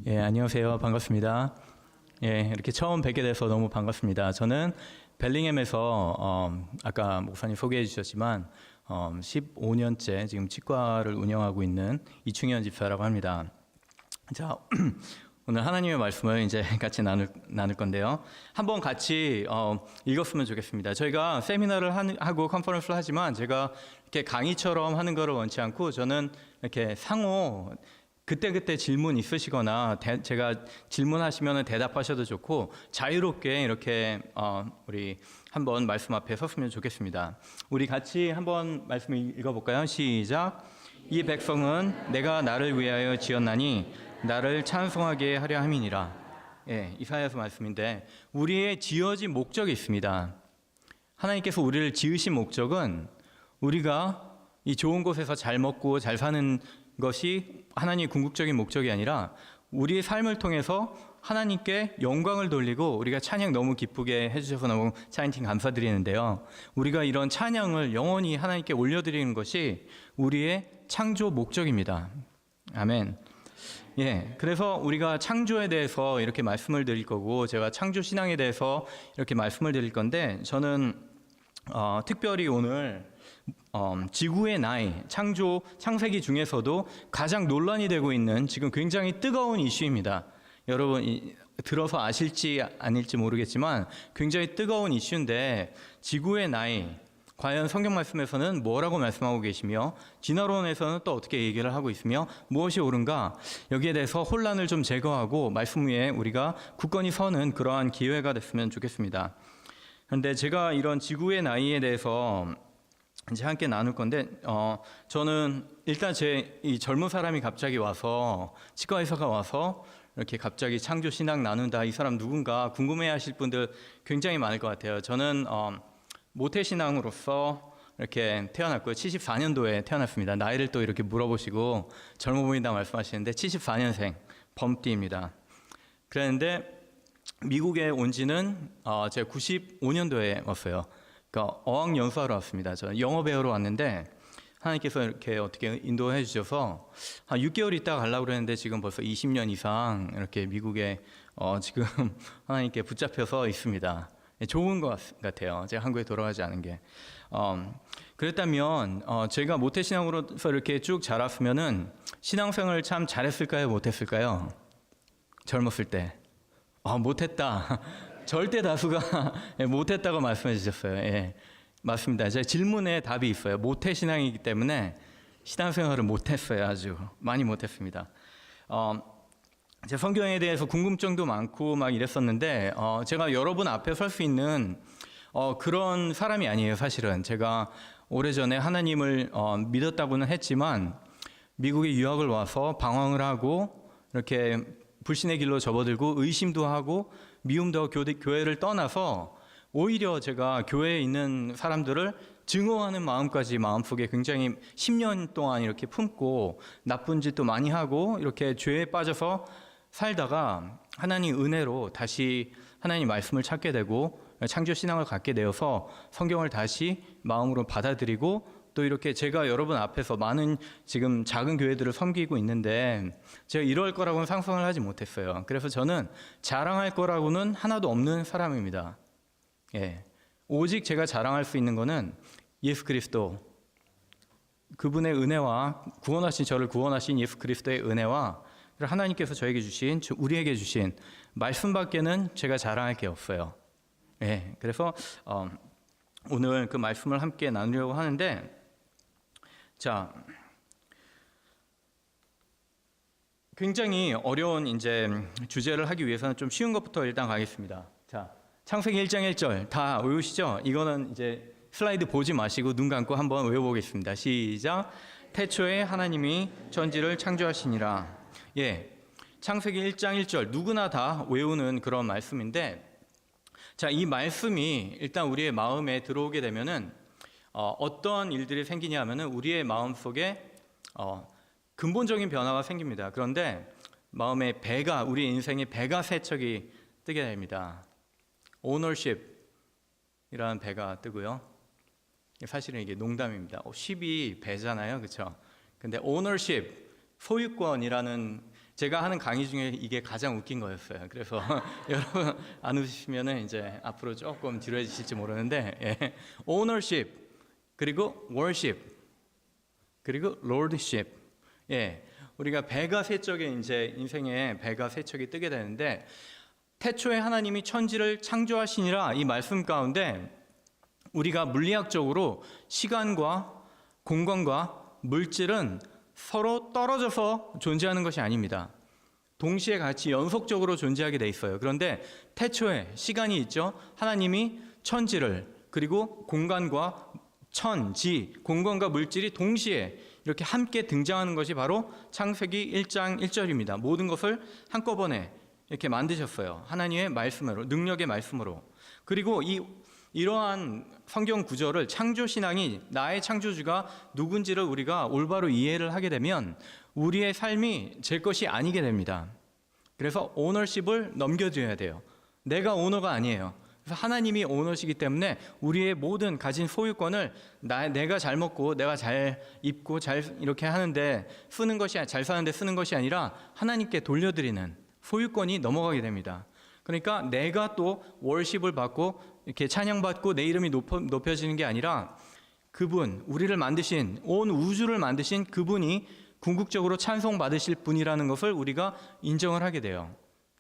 예, 안녕하세요. 반갑습니다. 예, 이렇게 처음 뵙게 돼서 너무 반갑습니다. 저는 벨링햄에서 아까 목사님 소개해 주셨지만 15년째 지금 치과를 운영하고 있는 이충현 집사라고 합니다. 자, 오늘 하나님의 말씀을 이제 같이 나눌 건데요. 한번 같이 읽었으면 좋겠습니다. 저희가 세미나를 하고 컨퍼런스를 하지만 제가 이렇게 강의처럼 하는 거를 원치 않고 저는 이렇게 상호 그때그때 질문 있으시거나 제가 질문하시면 대답하셔도 좋고 자유롭게 이렇게 우리 한번 말씀 앞에 섰으면 좋겠습니다. 우리 같이 한번 말씀을 읽어볼까요? 시작. 이 백성은 내가 나를 위하여 지었나니 나를 찬송하게 하려 함이니라. 예, 이사야서 말씀인데 우리의 지어진 목적이 있습니다. 하나님께서 우리를 지으신 목적은 우리가 이 좋은 곳에서 잘 먹고 잘 사는 것이 하나님의 궁극적인 목적이 아니라 우리의 삶을 통해서 하나님께 영광을 돌리고 우리가 찬양 너무 기쁘게 해주셔서 너무 찬양팀 감사드리는데요. 우리가 이런 찬양을 영원히 하나님께 올려드리는 것이 우리의 창조 목적입니다. 아멘. 예, 그래서 우리가 창조에 대해서 이렇게 말씀을 드릴 거고 제가 창조 신앙에 대해서 이렇게 말씀을 드릴 건데 저는 특별히 오늘 지구의 나이, 창세기 중에서도 가장 논란이 되고 있는 지금 굉장히 뜨거운 이슈입니다. 여러분 들어서 아실지 아닐지 모르겠지만 굉장히 뜨거운 이슈인데 지구의 나이, 과연 성경 말씀에서는 뭐라고 말씀하고 계시며 진화론에서는 또 어떻게 얘기를 하고 있으며 무엇이 옳은가, 여기에 대해서 혼란을 좀 제거하고 말씀 위에 우리가 굳건히 서는 그러한 기회가 됐으면 좋겠습니다. 그런데 제가 이런 지구의 나이에 대해서 이제 함께 나눌 건데 저는 일단 이 젊은 사람이 갑자기 와서 치과 의사가 와서 이렇게 갑자기 창조 신앙 나눈다, 이 사람 누군가 궁금해하실 분들 굉장히 많을 것 같아요. 저는 모태 신앙으로서 이렇게 태어났고요. 74년도에 태어났습니다. 나이를 또 이렇게 물어보시고 젊어 보인다 말씀하시는데 74년생 범띠입니다. 그랬는데 미국에 온 지는 제가 95년도에 왔어요. 그러니까 어학연수하러 왔습니다. 저는 영어 배우러 왔는데 하나님께서 이렇게 어떻게 인도해 주셔서 한 6개월 있다가 가려고 그랬는데 지금 벌써 20년 이상 이렇게 미국에 지금 하나님께 붙잡혀서 있습니다. 좋은 것 같아요. 제가 한국에 돌아가지 않은 게. 그랬다면 제가 모태신앙으로서 이렇게 쭉 자랐으면은 신앙생활을 참 잘했을까요? 못했을까요? 젊었을 때. 못했다. 절대 다수가 못했다고 말씀해 주셨어요. 예, 맞습니다. 제 질문에 답이 있어요. 모태신앙이기 때문에 신앙생활을 못했어요. 아주 많이 못했습니다. 제 성경에 대해서 궁금증도 많고 막 이랬었는데 제가 여러분 앞에 설 수 있는 그런 사람이 아니에요. 사실은 제가 오래전에 하나님을 믿었다고는 했지만 미국에 유학을 와서 방황을 하고 이렇게 불신의 길로 접어들고 의심도 하고 미움도 하고 교회를 떠나서 오히려 제가 교회에 있는 사람들을 증오하는 마음까지 마음속에 굉장히 10년 동안 이렇게 품고 나쁜 짓도 많이 하고 이렇게 죄에 빠져서 살다가 하나님 은혜로 다시 하나님 말씀을 찾게 되고 창조 신앙을 갖게 되어서 성경을 다시 마음으로 받아들이고 또 이렇게 제가 여러분 앞에서 많은 지금 작은 교회들을 섬기고 있는데 제가 이럴 거라고는 상상을 하지 못했어요. 그래서 저는 자랑할 거라고는 하나도 없는 사람입니다. 예. 오직 제가 자랑할 수 있는 거는 예수 그리스도, 그분의 은혜와 저를 구원하신 예수 그리스도의 은혜와 하나님께서 저에게 주신, 우리에게 주신 말씀밖에는 제가 자랑할 게 없어요. 예. 그래서 오늘 그 말씀을 함께 나누려고 하는데, 자, 굉장히 어려운 이제 주제를 하기 위해서는 좀 쉬운 것부터 일단 가겠습니다. 자, 창세기 1장 1절 다 외우시죠? 이거는 이제 슬라이드 보지 마시고 눈 감고 한번 외워보겠습니다. 시작. 태초에 하나님이 천지를 창조하시니라. 예, 창세기 1장 1절 누구나 다 외우는 그런 말씀인데, 자, 이 말씀이 일단 우리의 마음에 들어오게 되면은 어떤 일들이 생기냐 하면은 우리의 마음 속에 근본적인 변화가 생깁니다. 그런데 마음에 우리 인생에 배가 세척이 뜨게 됩니다. ownership이라는 배가 뜨고요. 사실은 이게 농담입니다. ship이 배잖아요, 그렇죠? 근데 ownership, 소유권이라는 제가 하는 강의 중에 이게 가장 웃긴 거였어요. 그래서 여러분 안 웃으시면은 이제 앞으로 조금 지루해지실지 모르는데, 예. ownership 그리고 worship 그리고 lordship. 예. 우리가 배가 세 척에 이제 인생에 배가 세 척이 뜨게 되는데, 태초에 하나님이 천지를 창조하시니라 이 말씀 가운데 우리가 물리학적으로 시간과 공간과 물질은 서로 떨어져서 존재하는 것이 아닙니다. 동시에 같이 연속적으로 존재하게 돼 있어요. 그런데 태초에 시간이 있죠. 하나님이 천지를, 그리고 공간과 천지, 공간과 물질이 동시에 이렇게 함께 등장하는 것이 바로 창세기 1장 1절입니다. 모든 것을 한꺼번에 이렇게 만드셨어요. 하나님의 말씀으로, 능력의 말씀으로. 그리고 이러한 성경 구절을, 창조신앙이 나의 창조주가 누군지를 우리가 올바로 이해를 하게 되면 우리의 삶이 제 것이 아니게 됩니다. 그래서 오너십을 넘겨줘야 돼요. 내가 오너가 아니에요. 그래서 하나님이 오너시기 때문에 우리의 모든 가진 소유권을 내가 잘 먹고 내가 잘 입고 잘 이렇게 하는데 쓰는 것이, 잘 사는데 쓰는 것이 아니라 하나님께 돌려드리는 소유권이 넘어가게 됩니다. 그러니까 내가 또 월십을 받고 이렇게 찬양받고 내 이름이 높여지는 게 아니라 그분, 우리를 만드신, 온 우주를 만드신 그분이 궁극적으로 찬송받으실 분이라는 것을 우리가 인정을 하게 돼요.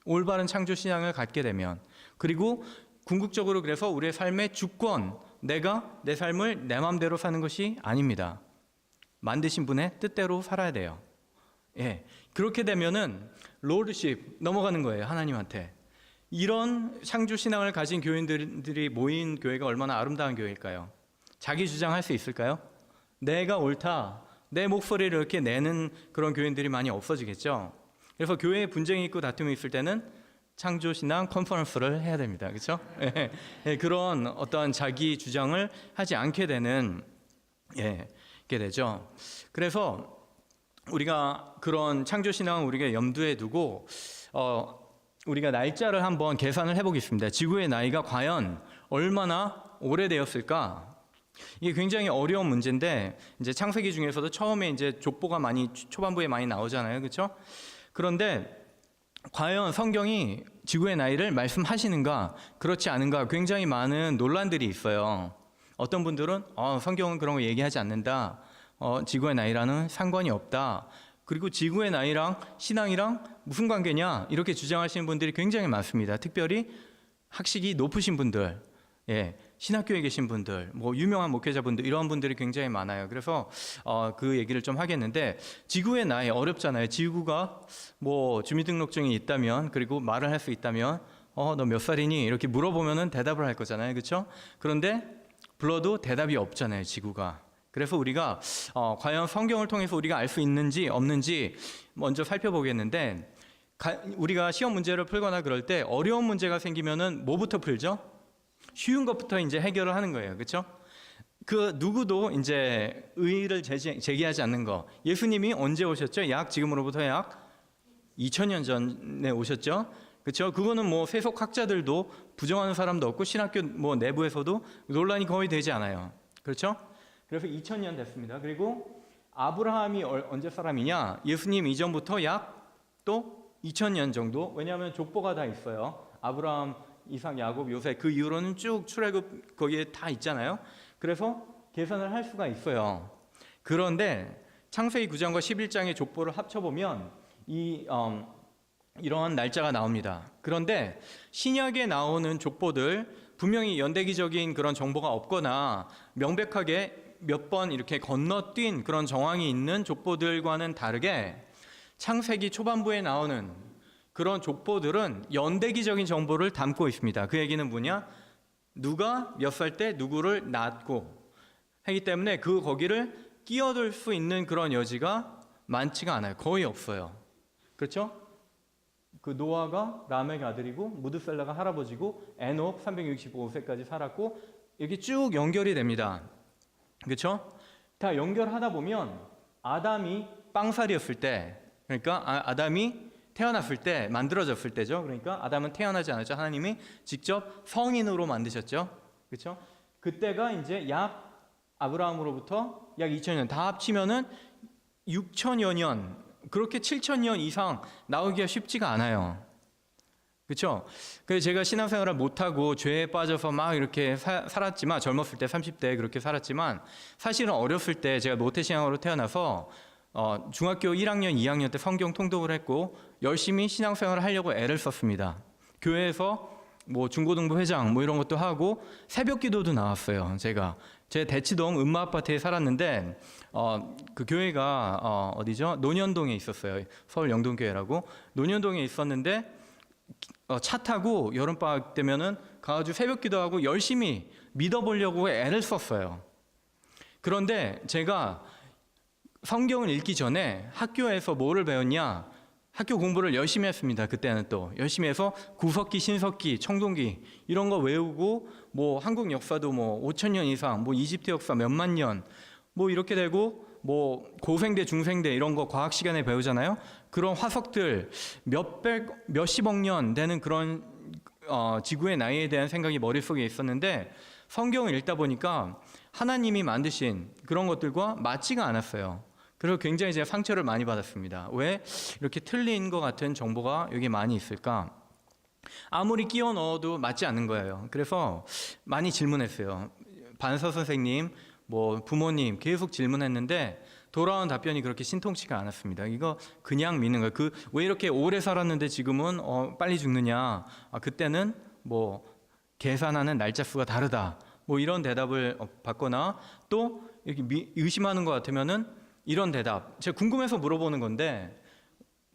올바른 창조신앙을 갖게 되면. 그리고 궁극적으로 그래서 우리의 삶의 주권, 내가 내 삶을 내 마음대로 사는 것이 아닙니다. 만드신 분의 뜻대로 살아야 돼요. 예, 그렇게 되면은 롤드십 넘어가는 거예요. 하나님한테. 이런 창조신앙을 가진 교인들이 모인 교회가 얼마나 아름다운 교회일까요? 자기 주장할 수 있을까요? 내가 옳다, 내 목소리를 이렇게 내는 그런 교인들이 많이 없어지겠죠. 그래서 교회에 분쟁이 있고 다툼이 있을 때는 창조신앙 컨퍼런스를 해야 됩니다. 그렇죠? 예, 그런 어떤 자기 주장을 하지 않게 되는, 게 되죠. 그래서 우리가 그런 창조신앙을 우리가 염두에 두고 우리가 날짜를 한번 계산을 해보겠습니다. 지구의 나이가 과연 얼마나 오래되었을까? 이게 굉장히 어려운 문제인데, 이제 창세기 중에서도 처음에 이제 족보가 많이 초반부에 많이 나오잖아요, 그렇죠? 그런데 과연 성경이 지구의 나이를 말씀하시는가, 그렇지 않은가, 굉장히 많은 논란들이 있어요. 어떤 분들은 성경은 그런 거 얘기하지 않는다. 지구의 나이랑은 상관이 없다. 그리고 지구의 나이랑 신앙이랑 무슨 관계냐, 이렇게 주장하시는 분들이 굉장히 많습니다. 특별히 학식이 높으신 분들, 신학교에 계신 분들, 뭐 유명한 목회자분들, 이런 분들이 굉장히 많아요. 그래서 그 얘기를 좀 하겠는데, 지구의 나이 어렵잖아요. 지구가 뭐 주민등록증이 있다면, 그리고 말을 할 수 있다면 너 몇 살이니? 이렇게 물어보면은 대답을 할 거잖아요. 그렇죠? 그런데 불러도 대답이 없잖아요, 지구가. 그래서 우리가 과연 성경을 통해서 우리가 알 수 있는지 없는지 먼저 살펴보겠는데, 우리가 시험 문제를 풀거나 그럴 때 어려운 문제가 생기면은 뭐부터 풀죠? 쉬운 것부터 이제 해결을 하는 거예요. 그렇죠? 그 누구도 이제 의의를 제기하지 않는 거. 예수님이 언제 오셨죠? 지금으로부터 약 2000년 전에 오셨죠? 그렇죠? 그거는 뭐 세속학자들도 부정하는 사람도 없고 신학교 뭐 내부에서도 논란이 거의 되지 않아요. 그렇죠? 그래서 2000년 됐습니다. 그리고 아브라함이 언제 사람이냐? 예수님 이전부터 약 또 2000년 정도. 왜냐하면 족보가 다 있어요. 아브라함, 이삭, 야곱, 요셉, 그 이후로는 쭉 출애굽 거기에 다 있잖아요. 그래서 계산을 할 수가 있어요. 그런데 창세기 9장과 11장의 족보를 합쳐보면 이러한 날짜가 나옵니다. 그런데 신약에 나오는 족보들, 분명히 연대기적인 그런 정보가 없거나 명백하게 몇 번 이렇게 건너뛴 그런 정황이 있는 족보들과는 다르게 창세기 초반부에 나오는 그런 족보들은 연대기적인 정보를 담고 있습니다. 그 얘기는 뭐냐? 누가 몇 살 때 누구를 낳고 하기 때문에 거기를 끼어들 수 있는 그런 여지가 많지가 않아요. 거의 없어요. 그렇죠? 그 노아가 라멕의 아들이고 무드셀라가 할아버지고 에녹 365세까지 살았고 이렇게 쭉 연결이 됩니다. 그렇죠? 다 연결하다 보면 아담이 빵살이었을 때, 그러니까 아담이 태어났을 때, 만들어졌을 때죠. 그러니까 아담은 태어나지 않았죠. 하나님이 직접 성인으로 만드셨죠. 그렇죠? 그때가 이제 약 아브라함으로부터 약 2000년 다 합치면은 6000여 년 그렇게 7,000년 이상 나오기가 쉽지가 않아요. 그렇죠? 그래서 제가 신앙생활을 못하고 죄에 빠져서 막 이렇게 살았지만, 젊었을 때 30대 그렇게 살았지만, 사실은 어렸을 때 제가 모태신앙으로 태어나서 중학교 1학년, 2학년 때 성경 통독을 했고 열심히 신앙생활을 하려고 애를 썼습니다. 교회에서 뭐 중고등부 회장 뭐 이런 것도 하고 새벽 기도도 나왔어요. 제 대치동 음마 아파트에 살았는데 그 교회가 어디죠? 논현동에 있었어요. 서울 영동교회라고. 논현동에 있었는데 차 타고 여름방학 때면은 가가지고 새벽 기도하고 열심히 믿어보려고 애를 썼어요. 그런데 제가 성경을 읽기 전에 학교에서 뭐를 배웠냐? 학교 공부를 열심히 했습니다. 그때는 또 열심히 해서 구석기, 신석기, 청동기 이런 거 외우고 뭐 한국 역사도 뭐 5,000년 이상, 뭐 이집트 역사 몇만 년 뭐 이렇게 되고 뭐 고생대, 중생대 이런 거 과학 시간에 배우잖아요. 그런 화석들 몇십억 년 되는 그런 지구의 나이에 대한 생각이 머릿속에 있었는데 성경을 읽다 보니까 하나님이 만드신 그런 것들과 맞지가 않았어요. 그래서 굉장히 제가 상처를 많이 받았습니다. 왜 이렇게 틀린 것 같은 정보가 여기 많이 있을까? 아무리 끼워 넣어도 맞지 않는 거예요. 그래서 많이 질문했어요. 반서 선생님, 뭐 부모님 계속 질문했는데 돌아온 답변이 그렇게 신통치가 않았습니다. 이거 그냥 믿는 거예요. 왜 이렇게 오래 살았는데 지금은 빨리 죽느냐? 그때는 뭐 계산하는 날짜 수가 다르다. 뭐 이런 대답을 받거나 또 이렇게 의심하는 것 같으면은 이런 대답. 제가 궁금해서 물어보는 건데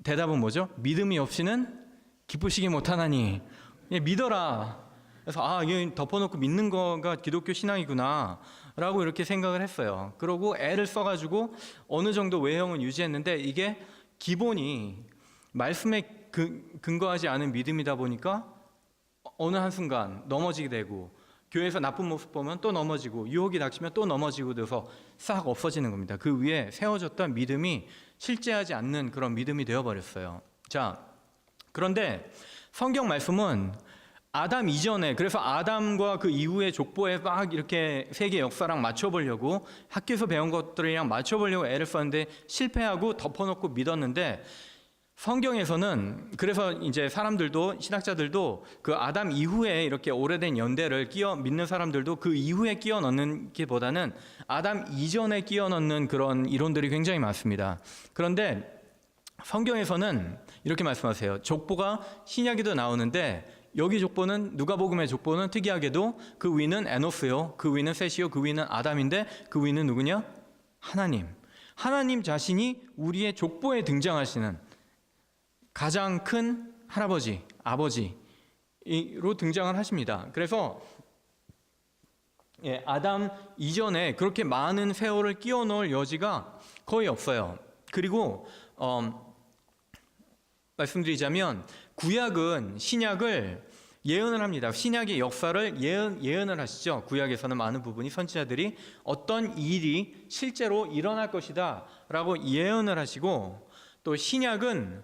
대답은 뭐죠? 믿음이 없이는 기쁘시기 못하나니. 믿어라. 그래서 이거 덮어놓고 믿는 거가 기독교 신앙이구나 라고 이렇게 생각을 했어요. 그러고 애를 써가지고 어느 정도 외형은 유지했는데 이게 기본이 말씀에 근거하지 않은 믿음이다 보니까 어느 한순간 넘어지게 되고 교회에서 나쁜 모습 보면 또 넘어지고 유혹이 닥치면 또 넘어지고 돼서 싹 없어지는 겁니다. 그 위에 세워졌던 믿음이 실제하지 않는 그런 믿음이 되어버렸어요. 자, 그런데 성경 말씀은 아담 이전에, 그래서 아담과 그 이후의 족보에 막 이렇게 세계 역사랑 맞춰보려고 학교에서 배운 것들이랑 맞춰보려고 애를 썼는데 실패하고 덮어놓고 믿었는데 성경에서는 그래서 이제 사람들도 신학자들도 그 아담 이후에 이렇게 오래된 연대를 끼워 믿는 사람들도 그 이후에 끼워 넣는 게보다는 아담 이전에 끼워 넣는 그런 이론들이 굉장히 많습니다. 그런데 성경에서는 이렇게 말씀하세요. 족보가 신약에도 나오는데 여기 족보는 누가복음의 족보는 특이하게도 그 위는 에노스요, 그 위는 셋이요, 그 위는 아담인데 그 위는 누구냐? 하나님 자신이 우리의 족보에 등장하시는 가장 큰 할아버지, 아버지로 등장을 하십니다. 그래서 아담 이전에 그렇게 많은 세월을 끼워 넣을 여지가 거의 없어요. 그리고 말씀드리자면 구약은 신약을 예언을 합니다. 신약의 역사를 예언을 하시죠. 구약에서는 많은 부분이 선지자들이 어떤 일이 실제로 일어날 것이다 라고 예언을 하시고 또 신약은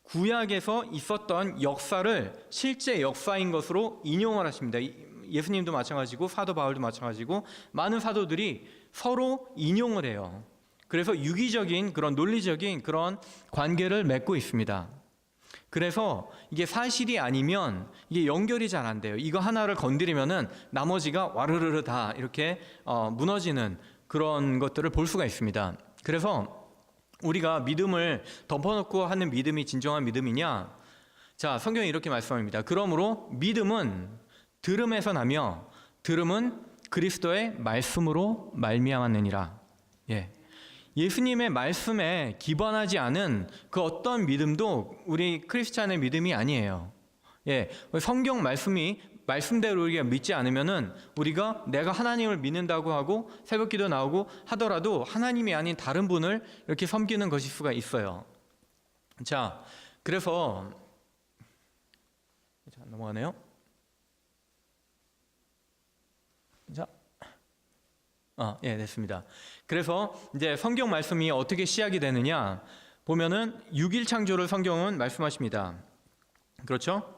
구약에서 있었던 역사를 실제 역사인 것으로 인용을 하십니다. 예수님도 마찬가지고 사도 바울도 마찬가지고 많은 사도들이 서로 인용을 해요. 그래서 유기적인 그런 논리적인 그런 관계를 맺고 있습니다. 그래서 이게 사실이 아니면 이게 연결이 잘 안 돼요. 이거 하나를 건드리면은 나머지가 와르르르 다 이렇게 무너지는 그런 것들을 볼 수가 있습니다. 그래서 우리가 믿음을 덮어놓고 하는 믿음이 진정한 믿음이냐? 자, 성경이 이렇게 말씀합니다. 그러므로 믿음은 들음에서 나며 들음은 그리스도의 말씀으로 말미암았느니라. 예수님의 말씀에 기반하지 않은 그 어떤 믿음도 우리 크리스찬의 믿음이 아니에요. 성경 말씀대로 우리가 믿지 않으면은 우리가 내가 하나님을 믿는다고 하고 새벽기도 나오고 하더라도 하나님이 아닌 다른 분을 이렇게 섬기는 것일 수가 있어요. 자, 그래서 넘어가네요. 자, 됐습니다. 그래서 이제 성경 말씀이 어떻게 시작이 되느냐 보면은 6일 창조를 성경은 말씀하십니다. 그렇죠?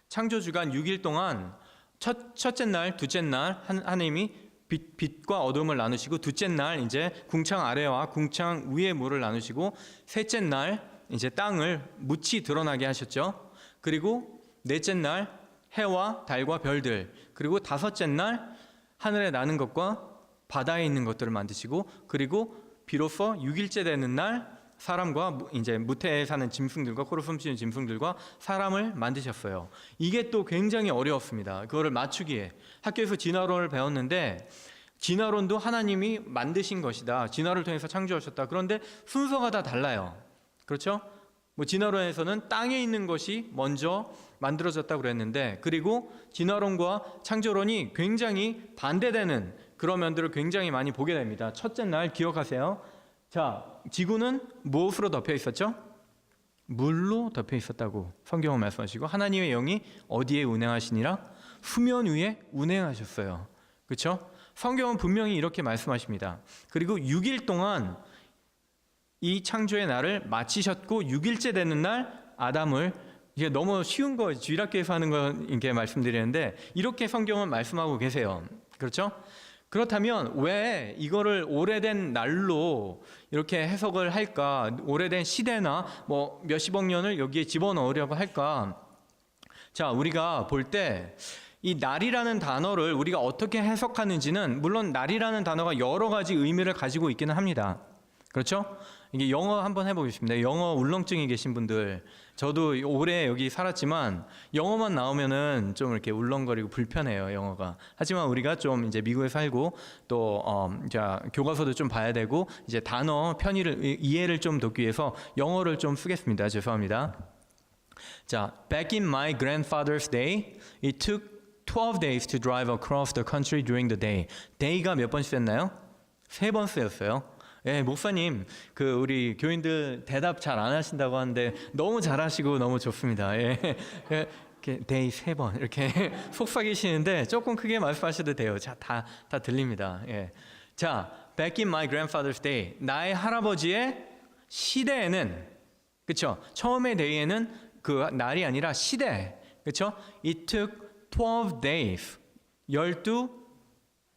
창조 주간 6일 동안 첫째 날, 둘째 날 하나님이 빛과 어둠을 나누시고 둘째 날 이제 궁창 아래와 궁창 위의 물을 나누시고 셋째 날 이제 땅을 묻히 드러나게 하셨죠. 그리고 넷째 날 해와 달과 별들, 그리고 다섯째 날 하늘에 나는 것과 바다에 있는 것들을 만드시고, 그리고 비로소 6일째 되는 날 사람과 이제 무태에 사는 짐승들과 코로 숨쉬는 짐승들과 사람을 만드셨어요. 이게 또 굉장히 어려웠습니다. 그거를 맞추기에 학교에서 진화론을 배웠는데 진화론도 하나님이 만드신 것이다, 진화를 통해서 창조하셨다. 그런데 순서가 다 달라요. 그렇죠? 뭐 진화론에서는 땅에 있는 것이 먼저 만들어졌다고 그랬는데, 그리고 진화론과 창조론이 굉장히 반대되는 그런 면들을 굉장히 많이 보게 됩니다. 첫째 날 기억하세요. 자, 지구는 무엇으로 덮여 있었죠? 물로 덮여 있었다고 성경은 말씀하시고, 하나님의 영이 어디에 운행하시니라? 수면 위에 운행하셨어요. 그렇죠? 성경은 분명히 이렇게 말씀하십니다. 그리고 6일 동안 이 창조의 날을 마치셨고 6일째 되는 날 아담을, 이게 너무 쉬운 거, 주일학교에서 하는 거 이렇게 말씀드리는데 이렇게 성경은 말씀하고 계세요. 그렇죠? 그렇다면 왜 이거를 오래된 날로 이렇게 해석을 할까? 오래된 시대나 뭐 몇십억 년을 여기에 집어넣으려고 할까? 자, 우리가 볼 때 이 날이라는 단어를 우리가 어떻게 해석하는지는, 물론 날이라는 단어가 여러 가지 의미를 가지고 있기는 합니다. 그렇죠? 이게 영어 한번 해보겠습니다. 영어 울렁증이 계신 분들, 저도 오래 여기 살았지만 영어만 나오면은 좀 이렇게 울렁거리고 불편해요, 영어가. 하지만 우리가 좀 이제 미국에 살고 또 자, 교과서도 좀 봐야 되고 이제 단어 편의를 이해를 좀 돕기 위해서 영어를 좀 쓰겠습니다. 죄송합니다. 자, back in my grandfather's day, it took 12 days to drive across the country during the day. day가 몇 번 쓰였나요? 3번 쓰였어요. 예, 목사님, 그 우리 교인들 대답 잘 안 하신다고 하는데 너무 잘하시고 너무 좋습니다. 예, 이렇게 데이 3번 이렇게 속삭이시는데 조금 크게 말씀하셔도 돼요. 자, 다 들립니다. 예, 자, back in my grandfather's day, 나의 할아버지의 시대에는, 그렇죠? 처음의 데이에는 그 날이 아니라 시대, 그렇죠? It took 12 days,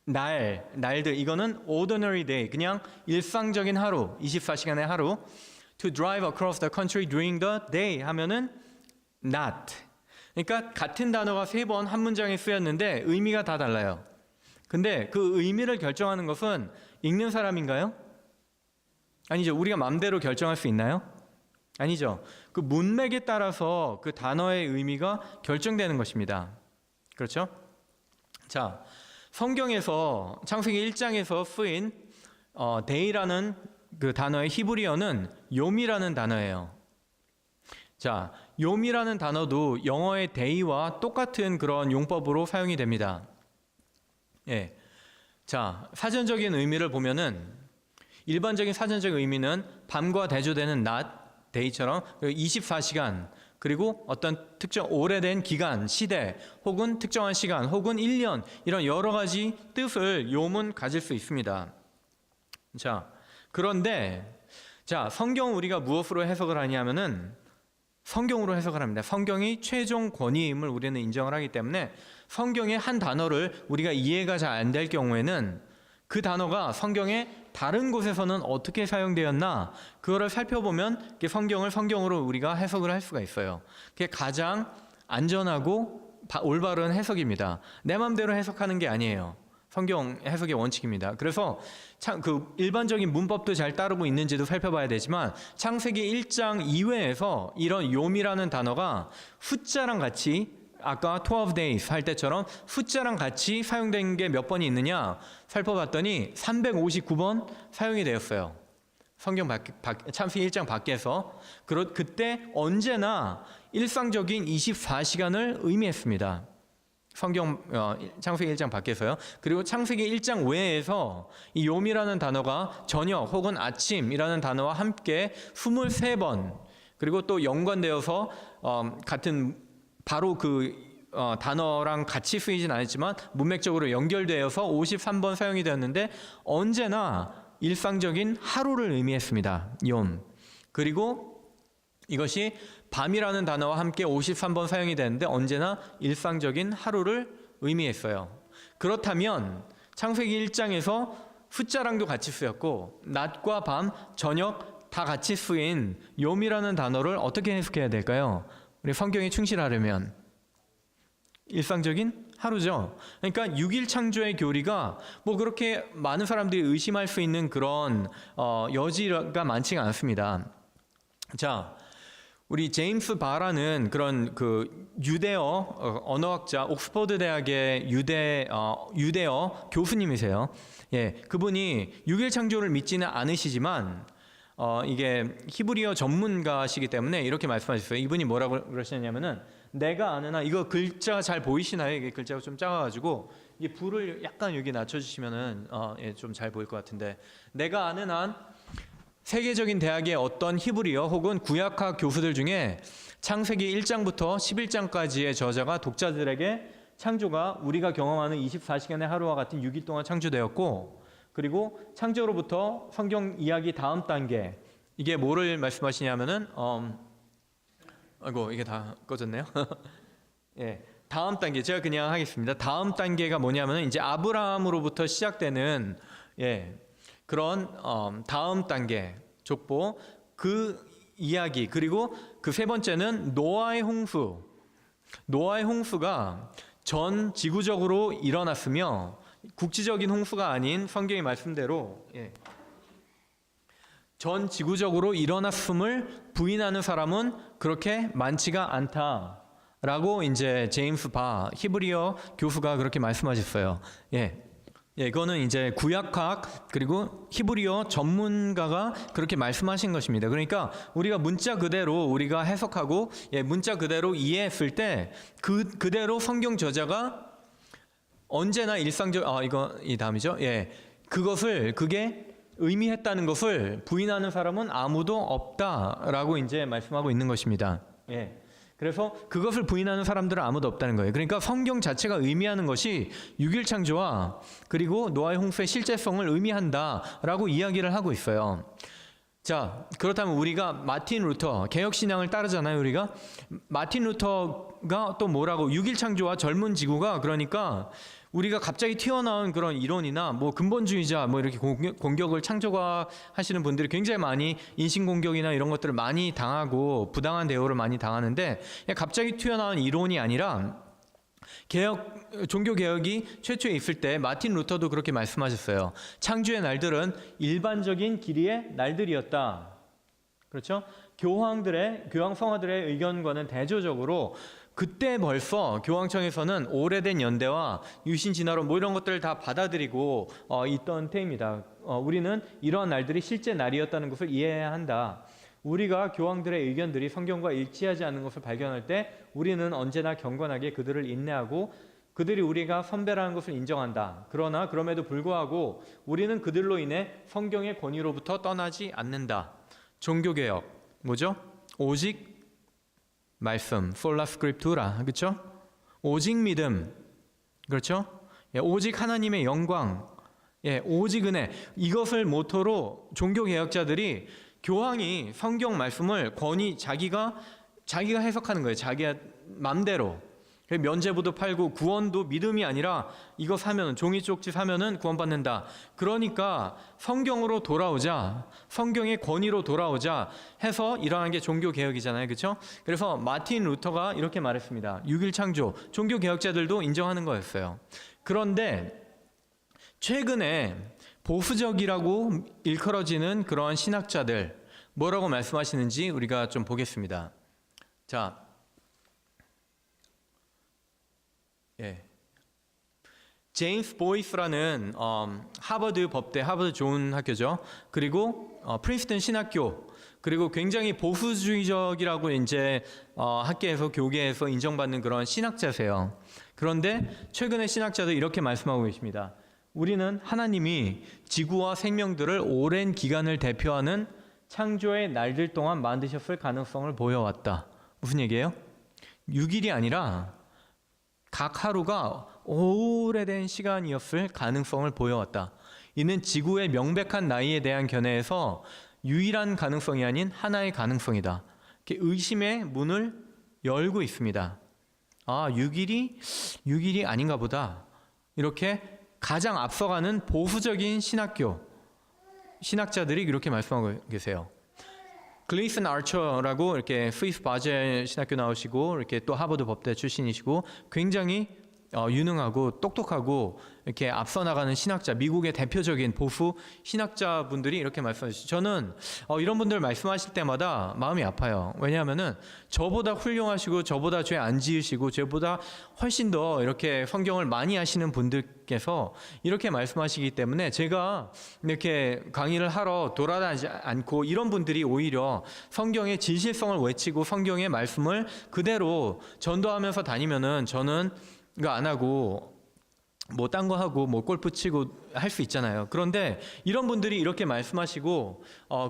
12날들, 이거는 ordinary day, 그냥 일상적인 하루, 24시간의 하루. To drive across the country during the day 하면은 not. 그러니까 같은 단어가 3번 한 문장에 쓰였는데 의미가 다 달라요. 근데 그 의미를 결정하는 것은 읽는 사람인가요? 아니죠. 우리가 마음대로 결정할 수 있나요? 아니죠. 그 문맥에 따라서 그 단어의 의미가 결정되는 것입니다. 그렇죠? 자, 성경에서 창세기 1장에서 쓰인 day라는 그 단어의 히브리어는 yom이라는 단어예요. 자, yom이라는 단어도 영어의 day와 똑같은 그런 용법으로 사용이 됩니다. 예. 자, 사전적인 의미를 보면은 일반적인 사전적 의미는 밤과 대조되는 낮, day처럼 24시간, 그리고 어떤 특정 오래된 기간, 시대, 혹은 특정한 시간, 혹은 1년, 이런 여러 가지 뜻을 요문 가질 수 있습니다. 자, 그런데 자, 성경 우리가 무엇으로 해석을 하냐면은 성경으로 해석을 합니다. 성경이 최종 권위임을 우리는 인정을 하기 때문에 성경의 한 단어를 우리가 이해가 잘 안 될 경우에는 그 단어가 성경의 다른 곳에서는 어떻게 사용되었나, 그거를 살펴보면 성경을 성경으로 우리가 해석을 할 수가 있어요. 그게 가장 안전하고 올바른 해석입니다. 내 마음대로 해석하는 게 아니에요. 성경 해석의 원칙입니다. 그래서 그 일반적인 문법도 잘 따르고 있는지도 살펴봐야 되지만 창세기 1장 이외에서 이런 yom이라는 단어가 숫자랑 같이, 아까 12 days 할 때처럼 숫자랑 같이 사용된 게 몇 번이 있느냐 살펴봤더니 359번 사용이 되었어요. 성경 창세기 1장 밖에서. 그때 언제나 일상적인 24시간을 의미했습니다. 성경 창세기 1장 밖에서요. 그리고 창세기 1장 외에서 이 yom이라는 단어가 저녁 혹은 아침이라는 단어와 함께 23번, 그리고 또 연관되어서 같은 바로 그 단어랑 같이 쓰이진 않았지만 문맥적으로 연결되어서 53번 사용이 되었는데 언제나 일상적인 하루를 의미했습니다. yom. 그리고 이것이 밤이라는 단어와 함께 53번 사용이 되는데 언제나 일상적인 하루를 의미했어요. 그렇다면 창세기 1장에서 숫자랑도 같이 쓰였고 낮과 밤, 저녁 다 같이 쓰인 욤이라는 단어를 어떻게 해석해야 될까요? 우리 성경에 충실하려면 일상적인 하루죠. 그러니까 6일 창조의 교리가 뭐 그렇게 많은 사람들이 의심할 수 있는 그런 여지가 많지가 않습니다. 자, 우리 제임스 바라는 그런 그 유대어 언어학자, 옥스퍼드 대학의 유대어 교수님이세요. 예, 그분이 6일 창조를 믿지는 않으시지만 이게 히브리어 전문가시기 때문에 이렇게 말씀하셨어요. 이분이 뭐라고 그러시냐면은 내가 아는 한, 이거 글자 잘 보이시나요? 이게 글자가 좀 작아가지고 이 불을 약간 여기 낮춰주시면은 좀 잘 보일 것 같은데, 내가 아는 한 세계적인 대학의 어떤 히브리어 혹은 구약학 교수들 중에 창세기 1장부터 11장까지의 저자가 독자들에게 창조가 우리가 경험하는 24시간의 하루와 같은 6일 동안 창조되었고, 그리고 창조로부터 성경 이야기 다음 단계, 이게 뭐를 말씀하시냐면은 아이고 이게 다 꺼졌네요. 예, 다음 단계 제가 그냥 하겠습니다. 다음 단계가 뭐냐면은 이제 아브라함으로부터 시작되는 그런 다음 단계 족보 그 이야기, 그리고 그 세 번째는 노아의 홍수. 노아의 홍수가 전 지구적으로 일어났으며 국지적인 홍수가 아닌 성경의 말씀대로 전 지구적으로 일어났음을 부인하는 사람은 그렇게 많지가 않다라고 이제 제임스 바 히브리어 교수가 그렇게 말씀하셨어요. 이거는 이제 구약학 그리고 히브리어 전문가가 그렇게 말씀하신 것입니다. 그러니까 우리가 문자 그대로 우리가 해석하고 문자 그대로 이해했을 때 그대로 성경 저자가 언제나 일상적 이거 이 다음이죠. 그게 의미했다는 것을 부인하는 사람은 아무도 없다라고 이제 말씀하고 있는 것입니다. 그래서 그것을 부인하는 사람들은 아무도 없다는 거예요. 그러니까 성경 자체가 의미하는 것이 6일 창조와 그리고 노아의 홍수의 실제성을 의미한다라고 이야기를 하고 있어요. 자, 그렇다면 우리가 마틴 루터, 개혁신앙을 따르잖아요. 우리가 마틴 루터가 또 뭐라고 6일 창조와 젊은 지구가, 그러니까 우리가 갑자기 튀어나온 그런 이론이나 뭐 근본주의자 뭐 이렇게 공격을 창조가 하시는 분들이 굉장히 많이 인신공격이나 이런 것들을 많이 당하고 부당한 대우를 많이 당하는데, 갑자기 튀어나온 이론이 아니라 종교개혁이 최초에 있을 때 마틴 루터도 그렇게 말씀하셨어요. 창조의 날들은 일반적인 길이의 날들이었다. 그렇죠? 교황 성화들의 의견과는 대조적으로 그때 벌써 교황청에서는 오래된 연대와 유신 진화론 뭐 이런 것들을 다 받아들이고 있던 때입니다. 우리는 이러한 날들이 실제 날이었다는 것을 이해해야 한다. 우리가 교황들의 의견들이 성경과 일치하지 않는 것을 발견할 때 우리는 언제나 경건하게 그들을 인내하고 그들이 우리가 선배라는 것을 인정한다. 그러나 그럼에도 불구하고 우리는 그들로 인해 성경의 권위로부터 떠나지 않는다. 종교개혁 뭐죠? 오직 말씀, 솔라 스크립투라, 그렇죠? 오직 믿음, 그렇죠? 오직 하나님의 영광, 오직 은혜, 이것을 모토로 종교개혁자들이 교황이 성경 말씀을 자기가 해석하는 거예요. 자기 맘대로. 면죄부도 팔고 구원도 믿음이 아니라 이거 사면 종이 쪽지 사면은 구원받는다. 그러니까 성경으로 돌아오자, 성경의 권위로 돌아오자 해서 일어난 게 종교개혁이잖아요. 그렇죠? 그래서 마틴 루터가 이렇게 말했습니다. 6일 창조, 종교개혁자들도 인정하는 거였어요. 그런데 최근에 보수적이라고 일컬어지는 그러한 신학자들 뭐라고 말씀하시는지 우리가 좀 보겠습니다. 자, 제임스 보이스라는 하버드 법대, 하버드 좋은 학교죠. 그리고 프린스턴 신학교, 그리고 굉장히 보수주의적이라고 이제 학계에서 교계에서 인정받는 그런 신학자세요. 그런데 최근에 신학자들 이렇게 말씀하고 계십니다. 우리는 하나님이 지구와 생명들을 오랜 기간을 대표하는 창조의 날들 동안 만드셨을 가능성을 보여왔다. 무슨 얘기예요? 6일이 아니라 각 하루가 오래된 시간이었을 가능성을 보여왔다. 이는 지구의 명백한 나이에 대한 견해에서 유일한 가능성이 아닌 하나의 가능성이다. 이렇게 의심의 문을 열고 있습니다. 6일이 아닌가 보다. 이렇게 가장 앞서가는 보수적인 신학자들이 이렇게 말씀하고 계세요. 글레이슨 아처라고 이렇게 스위스 바젤 신학교 나오시고 이렇게 또 하버드 법대 출신이시고 굉장히 유능하고 똑똑하고 이렇게 앞서 나가는 신학자, 미국의 대표적인 보수 신학자분들이 이렇게 말씀하시죠. 저는 이런 분들 말씀하실 때마다 마음이 아파요. 왜냐하면은 저보다 훌륭하시고 저보다 죄 안 지으시고 저보다 훨씬 더 이렇게 성경을 많이 하시는 분들께서 이렇게 말씀하시기 때문에 제가 이렇게 강의를 하러 돌아다니지 않고 이런 분들이 오히려 성경의 진실성을 외치고 성경의 말씀을 그대로 전도하면서 다니면은 저는 이거 안 하고 뭐 딴 거 하고 뭐 골프 치고 할 수 있잖아요. 그런데 이런 분들이 이렇게 말씀하시고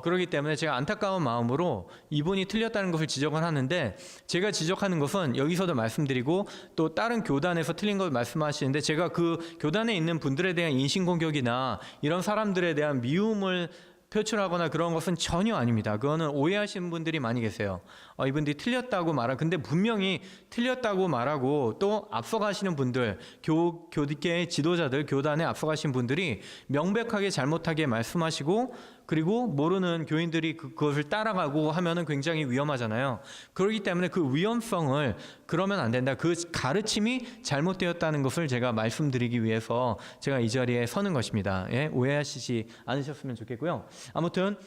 그러기 때문에 제가 안타까운 마음으로 이분이 틀렸다는 것을 지적을 하는데 제가 지적하는 것은 여기서도 말씀드리고 또 다른 교단에서 틀린 걸 말씀하시는데 제가 그 교단에 있는 분들에 대한 인신공격이나 이런 사람들에 대한 미움을 표출하거나 그런 것은 전혀 아닙니다. 그거는 오해하시는 분들이 많이 계세요. 이분들이 틀렸다고 말하고 근데 분명히 틀렸다고 말하고 또 앞서가시는 분들 교계의 지도자들 교단에 앞서가신 분들이 명백하게 잘못하게 말씀하시고 그리고 모르는 교인들이 그것을 따라가고 하면은 굉장히 위험하잖아요. 그렇기 때문에 그 위험성을 그러면 안 된다. 그 가르침이 잘못되었다는 것을 제가 말씀드리기 위해서 제가 이 자리에 서는 것입니다. 예? 오해하시지 않으셨으면 좋겠고요. 아무튼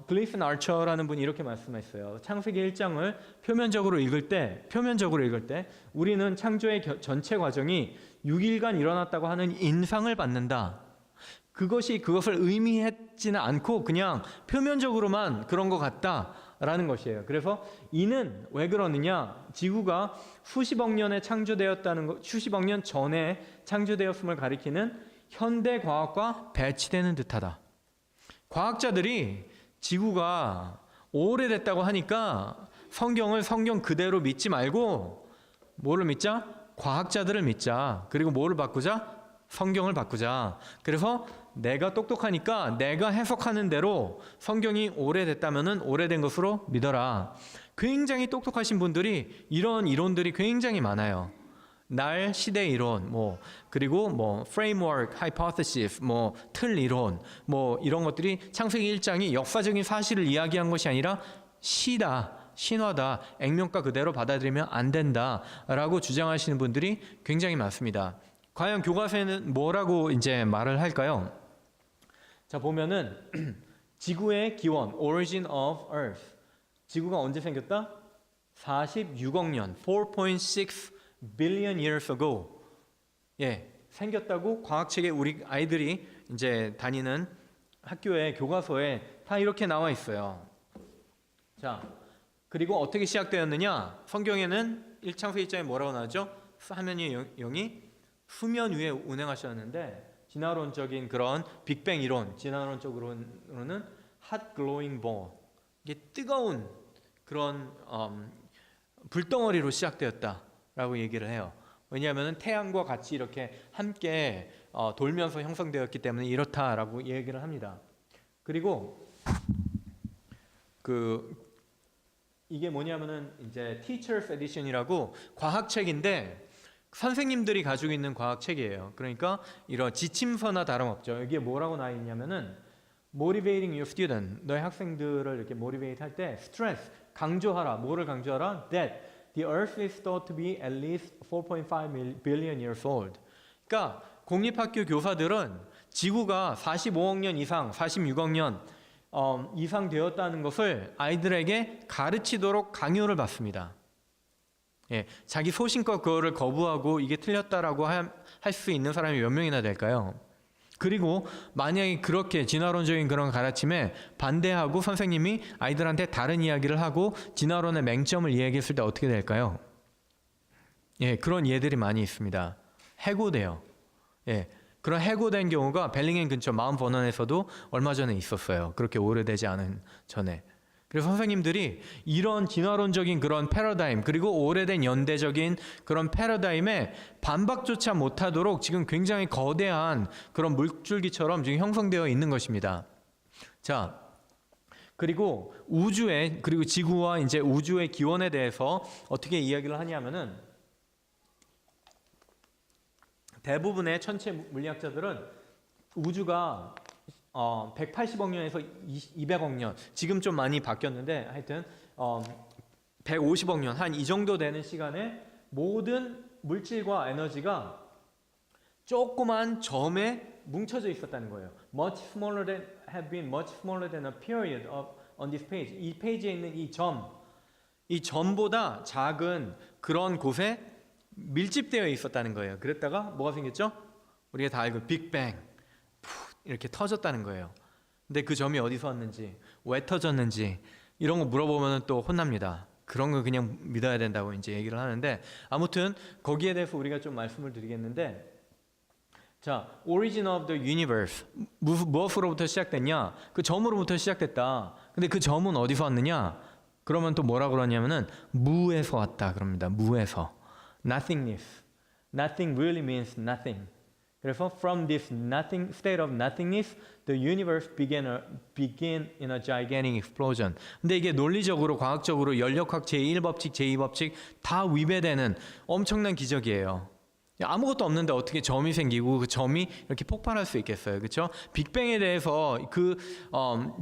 글레이슨 아처라는 분이 이렇게 말씀했어요. 창세기 1장을 표면적으로 읽을 때 우리는 창조의 전체 과정이 6일간 일어났다고 하는 인상을 받는다. 그것을 의미했지는 않고 그냥 표면적으로만 그런 것 같다라는 것이에요. 그래서 이는 왜 그러느냐? 지구가 수십억 년에 창조되었다는 것, 수십억 년 전에 창조되었음을 가리키는 현대 과학과 배치되는 듯하다. 과학자들이 지구가 오래됐다고 하니까 성경을 성경 그대로 믿지 말고 뭐를 믿자? 과학자들을 믿자. 그리고 뭐를 바꾸자? 성경을 바꾸자. 그래서 내가 똑똑하니까 내가 해석하는 대로 성경이 오래됐다면은 오래된 것으로 믿어라. 굉장히 똑똑하신 분들이 이런 이론들이 굉장히 많아요. 날 시대 이론, 그리고 framework, hypothesis, 틀 이론, 이런 것들이 창세기 1장이 역사적인 사실을 이야기한 것이 아니라 신화다, 액면가 그대로 받아들이면 안 된다라고 주장하시는 분들이 굉장히 많습니다. 과연 교과서에는 뭐라고 이제 말을 할까요? 자, 보면은 지구의 기원, origin of earth. 지구가 언제 생겼다? 46억 년, 4.6 billion years ago. 예, 생겼다고 과학책에 우리 아이들이 이제 다니는 학교의 교과서에 다 이렇게 나와 있어요. 자, 그리고 어떻게 시작되었느냐? 성경에는 1창세기 1장에 뭐라고 나오죠? 하나님의 영이 수면 위에 운행하셨는데 진화론적인 그런 빅뱅 이론, 진화론적으로는 hot glowing ball, 이게 뜨거운 그런 불덩어리로 시작되었다라고 얘기를 해요. 왜냐하면 태양과 같이 이렇게 함께 돌면서 형성되었기 때문에 이렇다라고 얘기를 합니다. 그리고 이게 뭐냐면은 이제 Teacher's Edition이라고 과학책인데 선생님들이 가지고 있는 과학책이에요. 그러니까 이런 지침서나 다름없죠. 여기에 뭐라고 나와 있냐면은 motivating your student, 너의 학생들을 이렇게 motivate 할 때 stress, 강조하라. 뭐를 강조하라? That the earth is thought to be at least 4.5 billion years old. 그러니까 공립학교 교사들은 지구가 45억 년 이상, 46억 년 이상 되었다는 것을 아이들에게 가르치도록 강요를 받습니다. 예, 자기 소신껏 그거를 거부하고 이게 틀렸다라고 할 수 있는 사람이 몇 명이나 될까요? 그리고 만약에 그렇게 진화론적인 그런 가르침에 반대하고 선생님이 아이들한테 다른 이야기를 하고 진화론의 맹점을 이야기했을 때 어떻게 될까요? 예, 그런 예들이 많이 있습니다. 해고돼요. 예, 그런 해고된 경우가 벨링햄 근처 마운 버넌에서도 얼마 전에 있었어요. 그렇게 오래되지 않은 전에. 그래서 선생님들이 이런 진화론적인 그런 패러다임 그리고 오래된 연대적인 그런 패러다임에 반박조차 못하도록 지금 굉장히 거대한 그런 물줄기처럼 지금 형성되어 있는 것입니다. 자, 그리고 그리고 지구와 이제 우주의 기원에 대해서 어떻게 이야기를 하냐면은 대부분의 천체 물리학자들은 우주가 180억 년에서 200억 년, 지금 좀 많이 바뀌었는데 하여튼 150억 년, 한 이 정도 되는 시간에 모든 물질과 에너지가 조그만 점에 뭉쳐져 있었다는 거예요. Much smaller than have been much smaller than a period on this page. 이 페이지에 있는 이 점보다 작은 그런 곳에 밀집되어 있었다는 거예요. 그랬다가 뭐가 생겼죠? 우리가 다 알고 빅뱅 이렇게 터졌다는 거예요. 근데 그 점이 어디서 왔는지, 왜 터졌는지 이런 거 물어보면 또 혼납니다. 그런 거 그냥 믿어야 된다고 이제 얘기를 하는데, 아무튼 거기에 대해서 우리가 좀 말씀을 드리겠는데, 자, origin of the universe 무엇으로부터 시작됐냐? 그 점으로부터 시작됐다. 근데 그 점은 어디서 왔느냐? 그러면 또 뭐라 그러냐면은 무에서 왔다 그럽니다. 무에서. nothingness. nothing really means nothing. 그래서 from this nothing state of nothingness, the universe began in a gigantic explosion. 근데 이게 논리적으로, 과학적으로 연력학 제1법칙, 제2법칙 다 위배되는 엄청난 기적이에요. 아무것도 없는데 어떻게 점이 생기고 그 점이 이렇게 폭발할 수 있겠어요, 그렇죠? 빅뱅에 대해서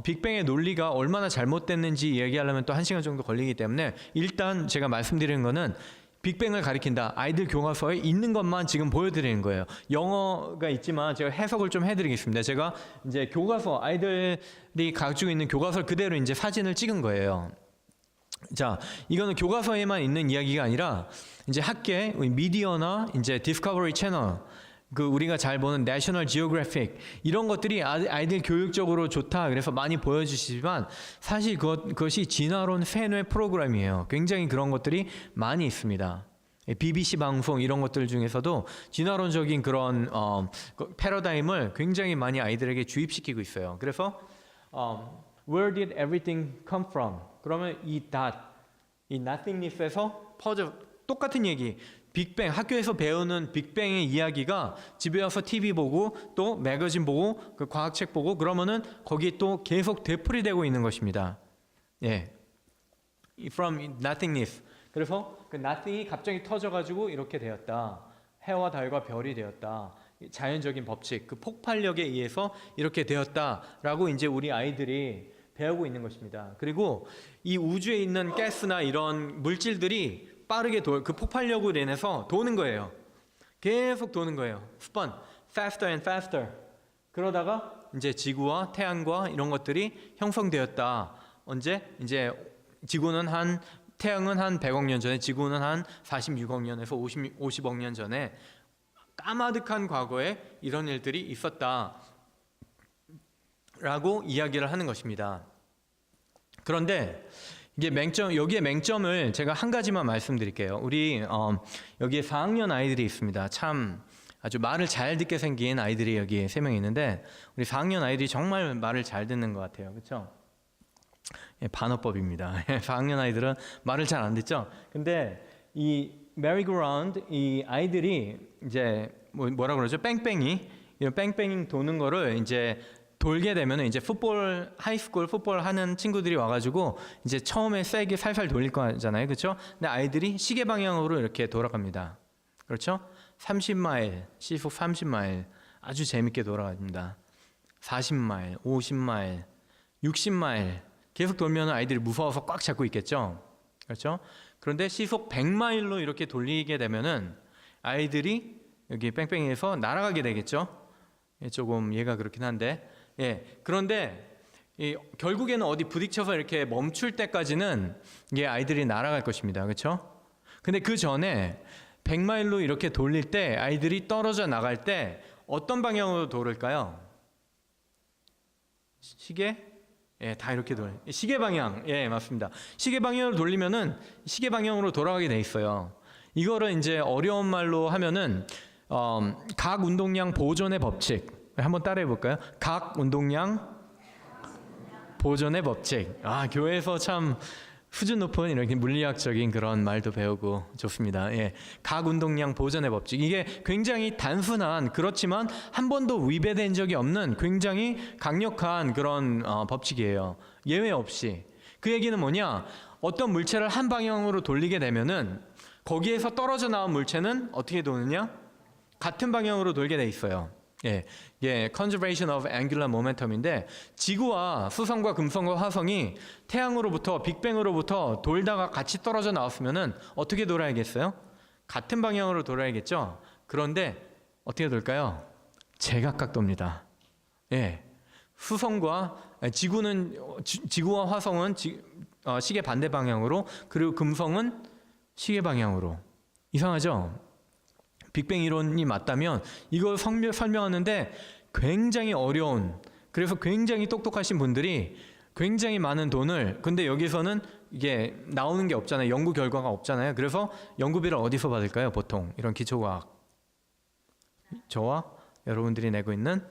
빅뱅의 논리가 얼마나 잘못됐는지 얘기하려면 또 1시간 정도 걸리기 때문에 일단 제가 말씀드리는 거는 빅뱅을 가리킨다. 아이들 교과서에 있는 것만 지금 보여드리는 거예요. 영어가 있지만 제가 해석을 좀 해드리겠습니다. 제가 이제 교과서, 아이들이 가지고 있는 교과서를 그대로 이제 사진을 찍은 거예요. 자, 이거는 교과서에만 있는 이야기가 아니라 이제 학계 미디어나 이제 디스커버리 채널, 그 우리가 잘 보는 내셔널 지오그래픽 이런 것들이 아이들 교육적으로 좋다 그래서 많이 보여주시지만 사실 그것이 진화론 세뇌 프로그램이에요. 굉장히 그런 것들이 많이 있습니다. BBC 방송 이런 것들 중에서도 진화론적인 그런 패러다임을 굉장히 많이 아이들에게 주입시키고 있어요. 그래서 Where did everything come from? 그러면 이 nothingness에서 똑같은 얘기. 빅뱅, 학교에서 배우는 빅뱅의 이야기가 집에 와서 TV 보고 또 매거진 보고 그 과학책 보고 그러면은 거기에 또 계속 되풀이되고 있는 것입니다. 예, from nothingness. 그래서 그 nothing이 갑자기 터져가지고 이렇게 되었다. 해와 달과 별이 되었다. 자연적인 법칙, 그 폭발력에 의해서 이렇게 되었다라고 이제 우리 아이들이 배우고 있는 것입니다. 그리고 이 우주에 있는 가스나 이런 물질들이 빠르게 그 폭발력으로 인해서 도는 거예요. 계속 도는 거예요. spun, faster and faster. 그러다가 이제 지구와 태양과 이런 것들이 형성되었다. 언제? 이제 태양은 한 100억 년 전에, 지구는 한 46억 년에서 50억 년 전에 까마득한 과거에 이런 일들이 있었다. 라고 이야기를 하는 것입니다. 그런데 이게 여기에 맹점을 제가 한 가지만 말씀드릴게요. 우리 여기에 4학년 아이들이 있습니다. 참 아주 말을 잘 듣게 생긴 아이들이 여기에 3명 있는데 우리 4학년 아이들이 정말 말을 잘 듣는 것 같아요. 그렇죠? 예, 반어법입니다. 4학년 아이들은 말을 잘 안 듣죠? 근데 이 메리고라운드, 이 아이들이 이제 뭐라 그러죠? 뺑뺑이, 이런 뺑뺑이 도는 거를 이제 돌게 되면 이제 하이스쿨 풋볼 하는 친구들이 와가지고 이제 처음에 세게 살살 돌릴 거잖아요, 그렇죠? 근데 아이들이 시계 방향으로 이렇게 돌아갑니다, 그렇죠? 30마일, 시속 30마일 아주 재밌게 돌아갑니다. 40마일, 50마일, 60마일 계속 돌면 아이들이 무서워서 꽉 잡고 있겠죠, 그렇죠? 그런데 시속 100마일로 이렇게 돌리게 되면은 아이들이 여기 뺑뺑이에서 날아가게 되겠죠. 조금 얘가 그렇긴 한데. 예, 그런데 결국에는 어디 부딪혀서 이렇게 멈출 때까지는 이게 아이들이 날아갈 것입니다. 그렇죠? 근데 그 전에 100마일로 이렇게 돌릴 때 아이들이 떨어져 나갈 때 어떤 방향으로 돌을까요? 시계? 예, 다 이렇게 시계 방향. 예, 맞습니다. 시계 방향으로 돌리면은 시계 방향으로 돌아가게 돼 있어요. 이거를 이제 어려운 말로 하면은 각 운동량 보존의 법칙. 한번 따라해 볼까요? 각 운동량 보존의 법칙. 교회에서 참 수준 높은 이렇게 물리학적인 그런 말도 배우고 좋습니다. 예, 각 운동량 보존의 법칙. 이게 굉장히 단순한, 그렇지만 한 번도 위배된 적이 없는 굉장히 강력한 그런 법칙이에요. 예외 없이. 그 얘기는 뭐냐? 어떤 물체를 한 방향으로 돌리게 되면은 거기에서 떨어져 나온 물체는 어떻게 도느냐? 같은 방향으로 돌게 돼 있어요. 예, 예, conservation of angular momentum인데 지구와 수성과 금성과 화성이 태양으로부터 빅뱅으로부터 돌다가 같이 떨어져 나왔으면은 어떻게 돌아야겠어요? 같은 방향으로 돌아야겠죠. 그런데 어떻게 돌까요? 제각각 돕니다. 예, 지구와 화성은 시계 반대 방향으로, 그리고 금성은 시계 방향으로. 이상하죠? 빅뱅 이론이 맞다면 이걸 설명하는데 굉장히 어려운, 그래서 굉장히 똑똑하신 분들이 굉장히 많은 돈을, 근데 여기서는 이게 나오는 게 없잖아요. 연구 결과가 없잖아요. 그래서 연구비를 어디서 받을까요? 보통 이런 기초과학, 저와 여러분들이 내고 있는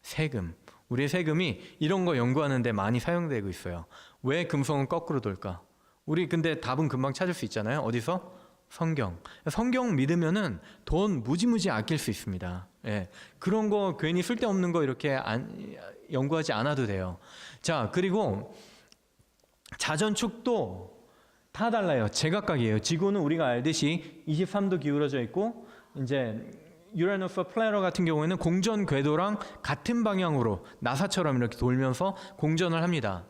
세금, 우리의 세금이 이런 거 연구하는 데 많이 사용되고 있어요. 왜 금성은 거꾸로 돌까? 우리 근데 답은 금방 찾을 수 있잖아요. 어디서? 성경 믿으면은 돈 무지무지 아낄 수 있습니다. 예, 그런 거 괜히 쓸데없는 거 이렇게 연구하지 않아도 돼요. 자, 그리고 자전축도 다 달라요. 제각각이에요. 지구는 우리가 알듯이 23도 기울어져 있고, 이제 유라노스 플래너 같은 경우에는 공전 궤도랑 같은 방향으로 나사처럼 이렇게 돌면서 공전을 합니다.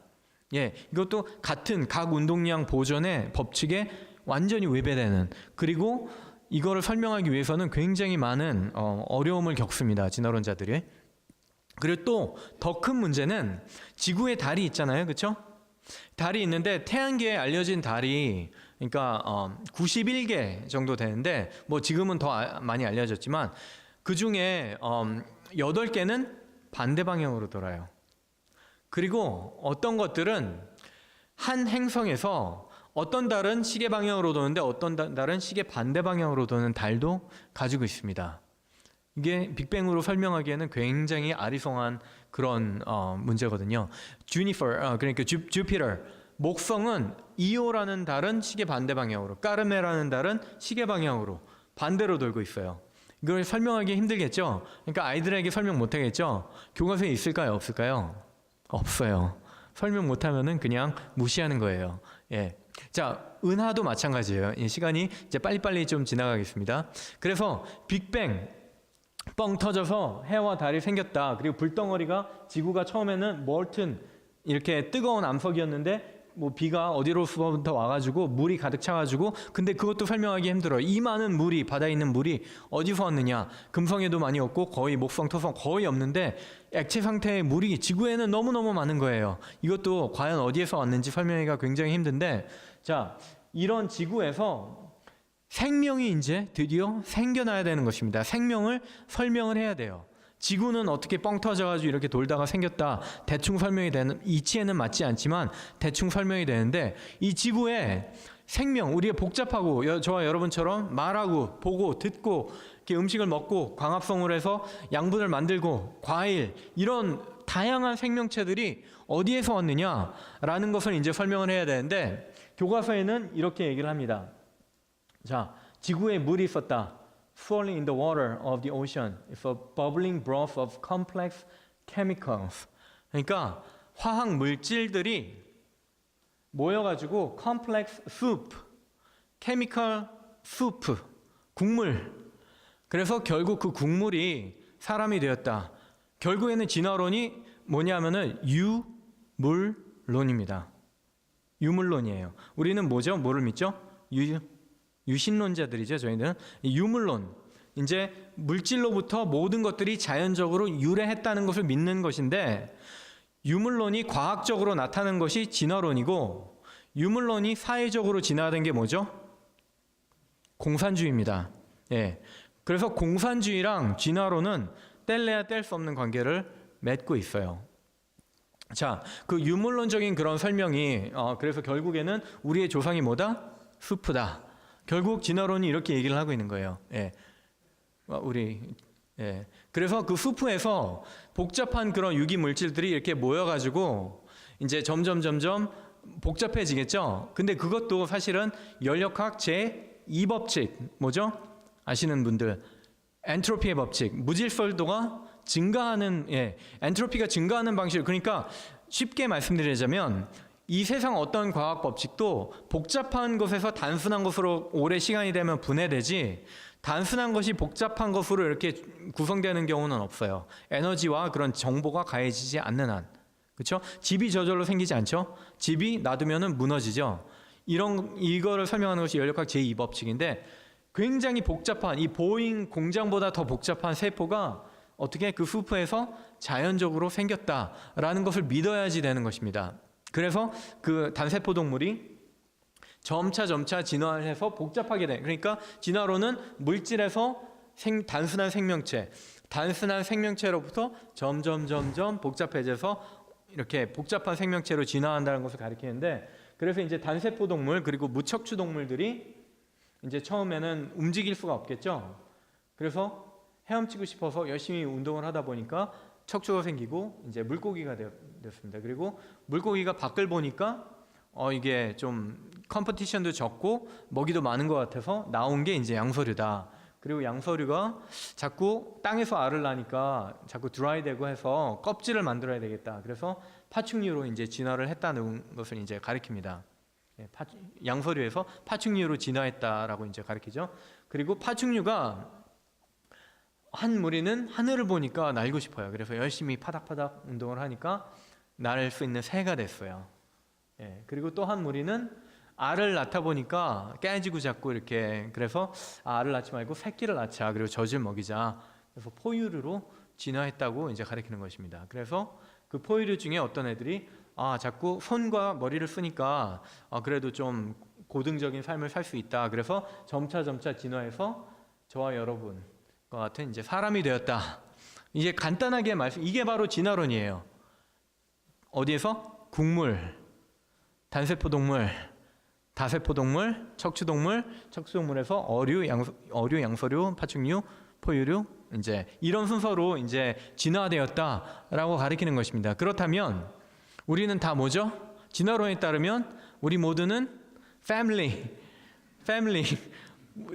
예, 이것도 같은 각 운동량 보존의 법칙에 완전히 위배되는, 그리고 이거를 설명하기 위해서는 굉장히 많은 어려움을 겪습니다. 진화론자들이. 그리고 또 더 큰 문제는 지구에 달이 있잖아요. 그렇죠? 달이 있는데 태양계에 알려진 달이 그러니까 91개 정도 되는데, 뭐 지금은 더 많이 알려졌지만 그 중에 8개는 반대 방향으로 돌아요. 그리고 어떤 것들은 한 행성에서 어떤 달은 시계 방향으로 도는데 어떤 달은 시계 반대 방향으로 도는 달도 가지고 있습니다. 이게 빅뱅으로 설명하기에는 굉장히 아리송한 그런 문제거든요. 그러니까 주피터, 목성은 이오라는 달은 시계 반대 방향으로, 까르메라는 달은 시계 방향으로 반대로 돌고 있어요. 이걸 설명하기 힘들겠죠? 그러니까 아이들에게 설명 못 하겠죠? 교과서에 있을까요? 없을까요? 없어요. 설명 못 하면은 그냥 무시하는 거예요. 예. 자, 은하도 마찬가지예요. 시간이 이제 빨리빨리 좀 지나가겠습니다. 그래서 빅뱅 뻥 터져서 해와 달이 생겼다. 그리고 불덩어리가, 지구가 처음에는 molten 이렇게 뜨거운 암석이었는데 뭐 비가 어디로부터 와가지고 물이 가득 차가지고, 근데 그것도 설명하기 힘들어요. 이 많은 물이, 바다에 있는 물이 어디서 왔느냐? 금성에도 많이 없고 거의 목성, 토성 거의 없는데 액체 상태의 물이 지구에는 너무너무 많은 거예요. 이것도 과연 어디에서 왔는지 설명하기가 굉장히 힘든데, 자, 이런 지구에서 생명이 이제 드디어 생겨나야 되는 것입니다. 생명을 설명을 해야 돼요. 지구는 어떻게 뻥 터져가지고 이렇게 돌다가 생겼다, 대충 설명이 되는, 이치에는 맞지 않지만 대충 설명이 되는데, 이 지구에 생명, 우리가 복잡하고 저와 여러분처럼 말하고 보고 듣고 이렇게 음식을 먹고 광합성을 해서 양분을 만들고 과일, 이런 다양한 생명체들이 어디에서 왔느냐라는 것을 이제 설명을 해야 되는데, 교과서에는 이렇게 얘기를 합니다. 자, 지구에 물이 있었다. Swirling in the water of the ocean is a bubbling broth of complex chemicals. 그러니까 화학 물질들이 모여가지고 complex soup, chemical soup, 국물. 그래서 결국 그 국물이 사람이 되었다. 결국에는 진화론이 뭐냐면은 유물론입니다. 유물론이에요. 우리는 뭐죠? 뭐를 믿죠? 유신론자들이죠. 저희는 유물론, 이제 물질로부터 모든 것들이 자연적으로 유래했다는 것을 믿는 것인데, 유물론이 과학적으로 나타난 것이 진화론이고, 유물론이 사회적으로 진화된 게 뭐죠? 공산주의입니다. 예. 그래서 공산주의랑 진화론은 뗄래야 뗄 수 없는 관계를 맺고 있어요. 자, 그 유물론적인 그런 설명이 그래서 결국에는 우리의 조상이 뭐다? 수프다. 결국 진화론이 이렇게 얘기를 하고 있는 거예요. 예. 예. 그래서 그 수프에서 복잡한 그런 유기 물질들이 이렇게 모여가지고 이제 점점 복잡해지겠죠. 근데 그것도 사실은 연력학 제2법칙, 뭐죠? 아시는 분들, 엔트로피의 법칙, 무질서도가 증가하는, 엔트로피가 증가하는 방식. 그러니까 쉽게 말씀드리자면, 이 세상 어떤 과학 법칙도 복잡한 것에서 단순한 것으로 오래 시간이 되면 분해되지, 단순한 것이 복잡한 것으로 이렇게 구성되는 경우는 없어요. 에너지와 그런 정보가 가해지지 않는 한. 그렇죠? 집이 저절로 생기지 않죠? 집이 놔두면은 무너지죠. 이거를 설명하는 것이 연력학 제2법칙인데 굉장히 복잡한 이 보잉 공장보다 더 복잡한 세포가 어떻게 그 수프에서 자연적으로 생겼다라는 것을 믿어야지 되는 것입니다. 그래서 그 단세포 동물이 점차 진화를 해서 복잡하게 돼. 그러니까 진화론은 물질에서 단순한 생명체로부터 점점 복잡해져서 이렇게 복잡한 생명체로 진화한다는 것을 가리키는데, 그래서 이제 단세포 동물 그리고 무척추 동물들이 이제 처음에는 움직일 수가 없겠죠. 그래서 헤엄치고 싶어서 열심히 운동을 하다 보니까 척추가 생기고 이제 물고기가 되었습니다. 그리고 물고기가 밖을 보니까 이게 좀 컴피티션도 적고 먹이도 많은 것 같아서 나온 게 이제 양서류다. 그리고 양서류가 자꾸 땅에서 알을 낳으니까 자꾸 드라이되고 해서 껍질을 만들어야 되겠다. 그래서 파충류로 이제 진화를 했다는 것을 이제 가리킵니다. 양서류에서 파충류로 진화했다라고 이제 가리키죠. 그리고 파충류가 한 무리는 하늘을 보니까 날고 싶어요. 그래서 열심히 파닥파닥 운동을 하니까 날 수 있는 새가 됐어요. 그리고 또 한 무리는 알을 낳다 보니까 깨지고 자꾸 이렇게, 그래서 알을 낳지 말고 새끼를 낳자, 그리고 젖을 먹이자, 그래서 포유류로 진화했다고 이제 가리키는 것입니다. 그래서 그 포유류 중에 어떤 애들이 자꾸 손과 머리를 쓰니까 그래도 좀 고등적인 삶을 살 수 있다. 그래서 점차 진화해서 저와 여러분과 같은 이제 사람이 되었다. 이제 간단하게 이게 바로 진화론이에요. 어디에서? 국물, 단세포 동물, 다세포 동물, 척추동물에서 어류, 양서류, 파충류, 포유류, 이제 이런 순서로 이제 진화되었다라고 가리키는 것입니다. 그렇다면 우리는 다 뭐죠? 진화론에 따르면 우리 모두는 패밀리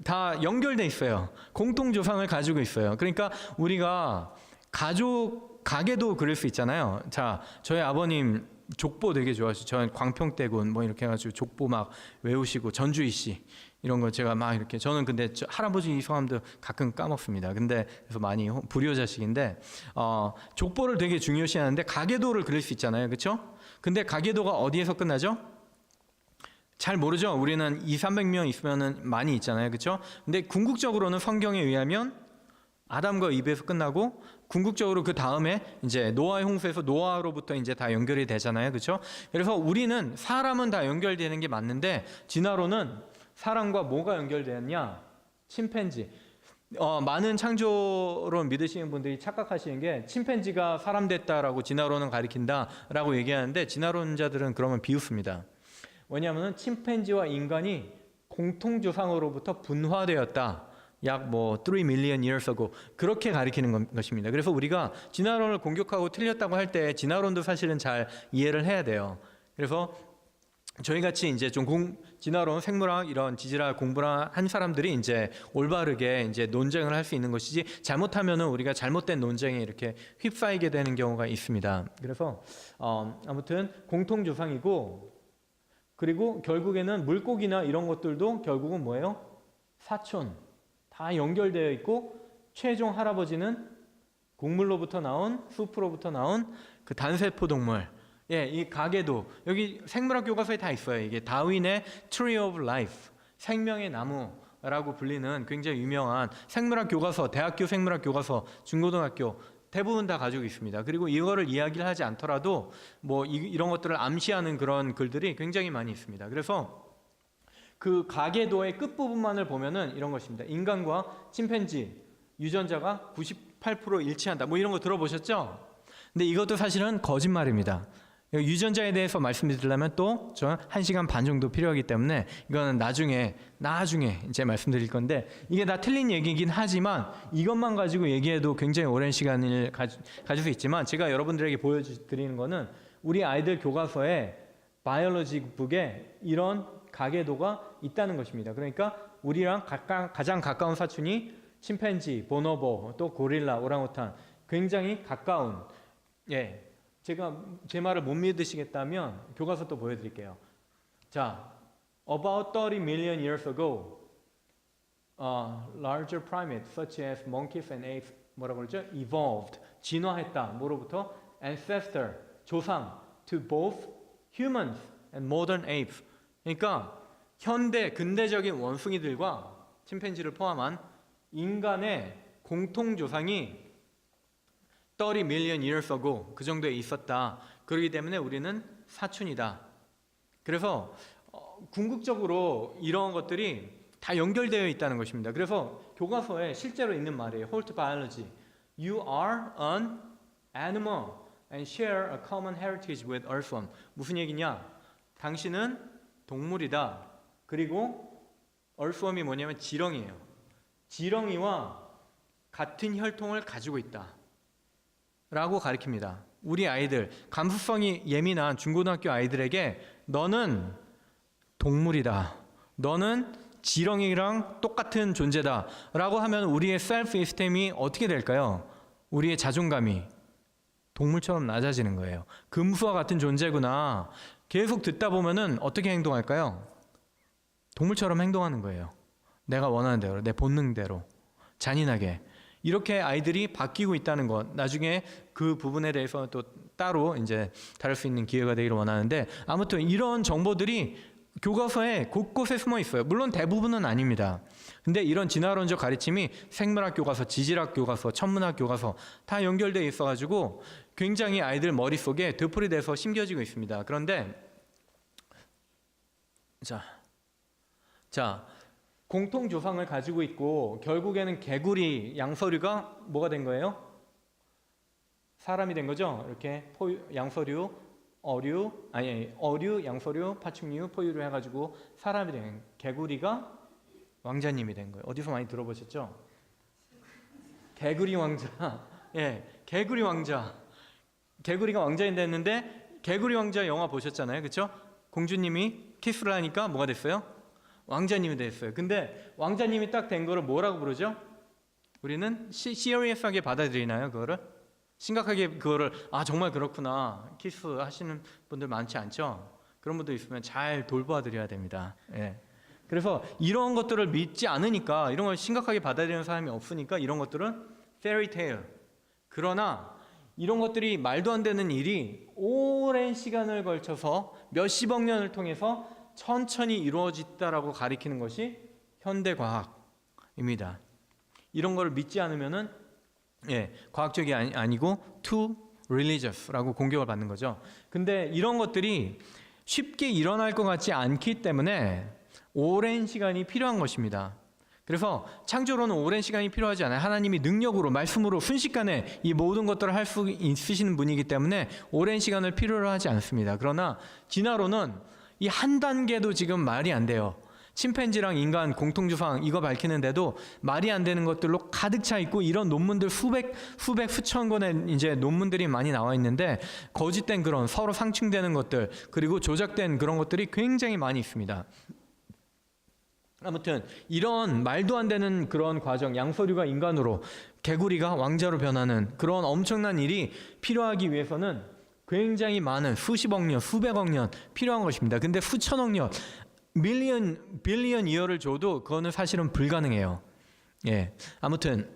다 연결돼 있어요. 공통 조상을 가지고 있어요. 그러니까 우리가 가게도 그릴 수 있잖아요. 자, 저희 아버님 족보 되게 좋아하시죠. 저는 광평대군 뭐 이렇게 해가지고 족보 막 외우시고, 전주희 씨 이런 거 제가 막 이렇게, 저는 근데 할아버지 성함도 가끔 까먹습니다. 근데 그래서 많이 불효자식인데 족보를 되게 중요시하는데 가계도를 그릴 수 있잖아요, 그렇죠? 근데 가계도가 어디에서 끝나죠? 잘 모르죠. 우리는 200~300명 있으면은 많이 있잖아요, 그렇죠? 근데 궁극적으로는 성경에 의하면 아담과 이브에서 끝나고 궁극적으로 그 다음에 이제 노아의 홍수에서 노아로부터 이제 다 연결이 되잖아요, 그렇죠? 그래서 우리는 사람은 다 연결되는 게 맞는데 진화론은 사람과 뭐가 연결되었냐? 침팬지. 많은 창조론 믿으시는 분들이 착각하시는 게 침팬지가 사람 됐다라고 진화론은 가리킨다라고 얘기하는데, 진화론자들은 그러면 비웃습니다. 왜냐하면 침팬지와 인간이 공통조상으로부터 분화되었다. 약 3 million years ago 그렇게 가리키는 것입니다. 그래서 우리가 진화론을 공격하고 틀렸다고 할 때 진화론도 사실은 잘 이해를 해야 돼요. 그래서 저희 같이 이제 좀 진화론, 생물학 이런 지질학 공부를 한 사람들이 이제 올바르게 이제 논쟁을 할 수 있는 것이지, 잘못하면은 우리가 잘못된 논쟁에 이렇게 휩싸이게 되는 경우가 있습니다. 그래서 아무튼 공통 조상이고, 그리고 결국에는 물고기나 이런 것들도 결국은 뭐예요? 사촌. 다 연결되어 있고, 최종 할아버지는 곡물로부터 나온, 숲으로부터 나온 그 단세포 동물. 이 가계도 여기 생물학 교과서에 다 있어요. 이게 다윈의 Tree of Life, 생명의 나무라고 불리는 굉장히 유명한 생물학 교과서, 대학교 생물학 교과서, 중고등학교 대부분 다 가지고 있습니다. 그리고 이거를 이야기를 하지 않더라도 이런 것들을 암시하는 그런 글들이 굉장히 많이 있습니다. 그래서 그 가계도의 끝부분만을 보면은 이런 것입니다. 인간과 침팬지 유전자가 98% 일치한다. 이런 거 들어보셨죠? 근데 이것도 사실은 거짓말입니다. 유전자에 대해서 말씀드리려면 또 저 1시간 반 정도 필요하기 때문에 이거는 나중에 이제 말씀드릴 건데, 이게 다 틀린 얘기이긴 하지만 이것만 가지고 얘기해도 굉장히 오랜 시간을 가질 수 있지만, 제가 여러분들에게 보여드리는 거는 우리 아이들 교과서에 바이올로지 북에 이런 가계도가 있다는 것입니다. 그러니까 우리랑 가장 가까운 사촌이 침팬지, 보노보, 또 고릴라, 오랑우탄, 굉장히 가까운. 제가 제 말을 못 믿으시겠다면 교과서 또 보여드릴게요. 자, about 30 million years ago, larger primates such as monkeys and apes 뭐라고 그러죠? evolved 진화했다. 뭐로부터? ancestor 조상 to both humans and modern apes. 그러니까 현대 근대적인 원숭이들과 침팬지를 포함한 인간의 공통 조상이 30 million years ago 그 정도에 있었다. 그렇기 때문에 우리는 사촌이다. 그래서 궁극적으로 이런 것들이 다 연결되어 있다는 것입니다. 그래서 교과서에 실제로 있는 말이에요. Holt Biology. You are an animal and share a common heritage with earthworm. 무슨 얘기냐? 당신은 동물이다. 그리고 earthworm이 뭐냐면 지렁이에요. 지렁이와 같은 혈통을 가지고 있다. 라고 가리킵니다. 우리 아이들, 감수성이 예민한 중고등학교 아이들에게 너는 동물이다. 너는 지렁이랑 똑같은 존재다. 라고 하면 우리의 셀프 이스템이 어떻게 될까요? 우리의 자존감이 동물처럼 낮아지는 거예요. 금수와 같은 존재구나. 계속 듣다 보면은 어떻게 행동할까요? 동물처럼 행동하는 거예요. 내가 원하는 대로, 내 본능대로, 잔인하게. 이렇게 아이들이 바뀌고 있다는 것, 나중에 그 부분에 대해서 또 따로 이제 다룰 수 있는 기회가 되기를 원하는데, 아무튼 이런 정보들이 교과서에 곳곳에 숨어 있어요. 물론 대부분은 아닙니다. 근데 이런 진화론적 가르침이 생물학 교과서, 지질학 교과서, 천문학 교과서 다 연결되어 있어가지고 굉장히 아이들 머릿속에 되풀이돼서 심겨지고 있습니다. 그런데 자, 공통 조상을 가지고 있고 결국에는 개구리, 양서류가 뭐가 된 거예요? 사람이 된 거죠. 이렇게 양서류, 어류, 양서류, 파충류, 포유류 해가지고 사람이 된 개구리가 왕자님이 된 거예요. 어디서 많이 들어보셨죠? 개구리 왕자. 예, 개구리 왕자. 개구리가 왕자인 됐는데 개구리 왕자 영화 보셨잖아요, 그렇죠? 공주님이 키스를 하니까 뭐가 됐어요? 왕자님이 됐어요. 근데 왕자님이 딱 된 거를 뭐라고 부르죠? 우리는 시리어스하게 받아들이나요, 그거를? 심각하게 그거를 정말 그렇구나 키스 하시는 분들 많지 않죠? 그런 분들 있으면 잘 돌봐 드려야 됩니다. 예. 그래서 이런 것들을 믿지 않으니까, 이런 걸 심각하게 받아들이는 사람이 없으니까 이런 것들은 fairytale. 그러나 이런 것들이 말도 안 되는 일이 오랜 시간을 걸쳐서 몇십억 년을 통해서 천천히 이루어졌다라고 가리키는 것이 현대 과학입니다. 이런 걸 믿지 않으면은 과학적이 아니고 too religious라고 공격을 받는 거죠. 근데 이런 것들이 쉽게 일어날 것 같지 않기 때문에 오랜 시간이 필요한 것입니다. 그래서 창조로는 오랜 시간이 필요하지 않아요. 하나님이 능력으로, 말씀으로 순식간에 이 모든 것들을 할 수 있으시는 분이기 때문에 오랜 시간을 필요로 하지 않습니다. 그러나 진화론은 이 한 단계도 지금 말이 안 돼요. 침팬지랑 인간 공통조상 이거 밝히는데도 말이 안 되는 것들로 가득 차 있고, 이런 논문들 수천 권의 이제 논문들이 많이 나와 있는데 거짓된 그런 서로 상충되는 것들, 그리고 조작된 그런 것들이 굉장히 많이 있습니다. 아무튼 이런 말도 안 되는 그런 과정, 양서류가 인간으로, 개구리가 왕자로 변하는 그런 엄청난 일이 필요하기 위해서는 굉장히 많은 수십억 년, 수백억 년 필요한 것입니다. 근데 수천억 년, 빌리언 이어를 줘도 그거는 사실은 불가능해요. 예. 아무튼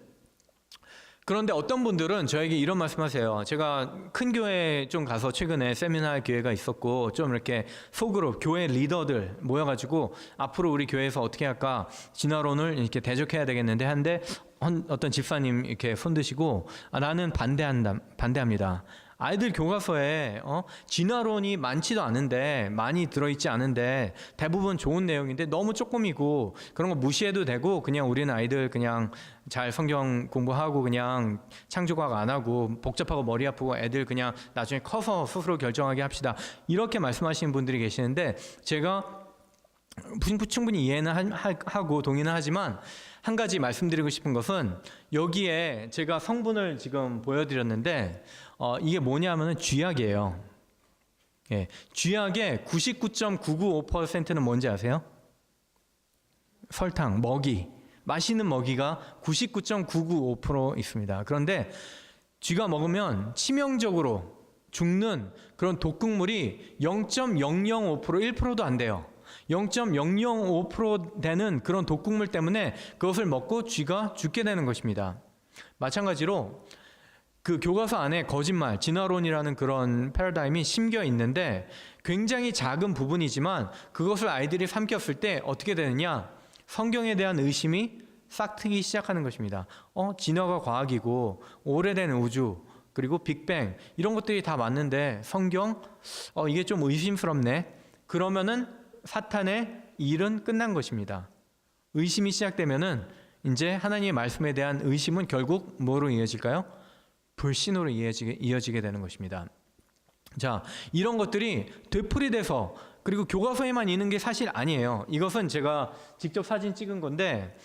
그런데 어떤 분들은 저에게 이런 말씀하세요. 제가 큰 교회 좀 가서 최근에 세미나 기회가 있었고, 좀 이렇게 소그룹 교회 리더들 모여가지고 앞으로 우리 교회에서 어떻게 할까, 진화론을 이렇게 대적해야 되겠는데 한데, 어떤 집사님 이렇게 손드시고 나는 반대합니다. 아이들 교과서에 진화론이 많지도 않은데, 많이 들어있지 않은데 대부분 좋은 내용인데 너무 조금이고 그런 거 무시해도 되고, 그냥 우리는 아이들 그냥 잘 성경 공부하고 그냥 창조과학 안 하고 복잡하고 머리 아프고 애들 그냥 나중에 커서 스스로 결정하게 합시다, 이렇게 말씀하시는 분들이 계시는데, 제가 충분히 이해는 하고 동의는 하지만 한 가지 말씀드리고 싶은 것은, 여기에 제가 성분을 지금 보여드렸는데 이게 뭐냐면은 쥐약이에요. 예, 쥐약의 99.995%는 뭔지 아세요? 설탕, 먹이, 맛있는 먹이가 99.995% 있습니다. 그런데 쥐가 먹으면 치명적으로 죽는 그런 독극물이 0.005%, 1%도 안 돼요. 0.005% 되는 그런 독극물 때문에 그것을 먹고 쥐가 죽게 되는 것입니다. 마찬가지로 그 교과서 안에 거짓말, 진화론이라는 그런 패러다임이 심겨 있는데 굉장히 작은 부분이지만 그것을 아이들이 삼켰을 때 어떻게 되느냐? 성경에 대한 의심이 싹트기 시작하는 것입니다. 진화가 과학이고 오래된 우주 그리고 빅뱅 이런 것들이 다 맞는데 성경 이게 좀 의심스럽네. 그러면은 사탄의 일은 끝난 것입니다. 의심이 시작되면은 이제 하나님의 말씀에 대한 의심은 결국 뭐로 이어질까요? 불신으로 이어지게 되는 것입니다. 자, 이런 것들이 되풀이돼서 그리고 교과서에만 있는 게 사실 아니에요. 이것은 제가 직접 사진 찍은 건데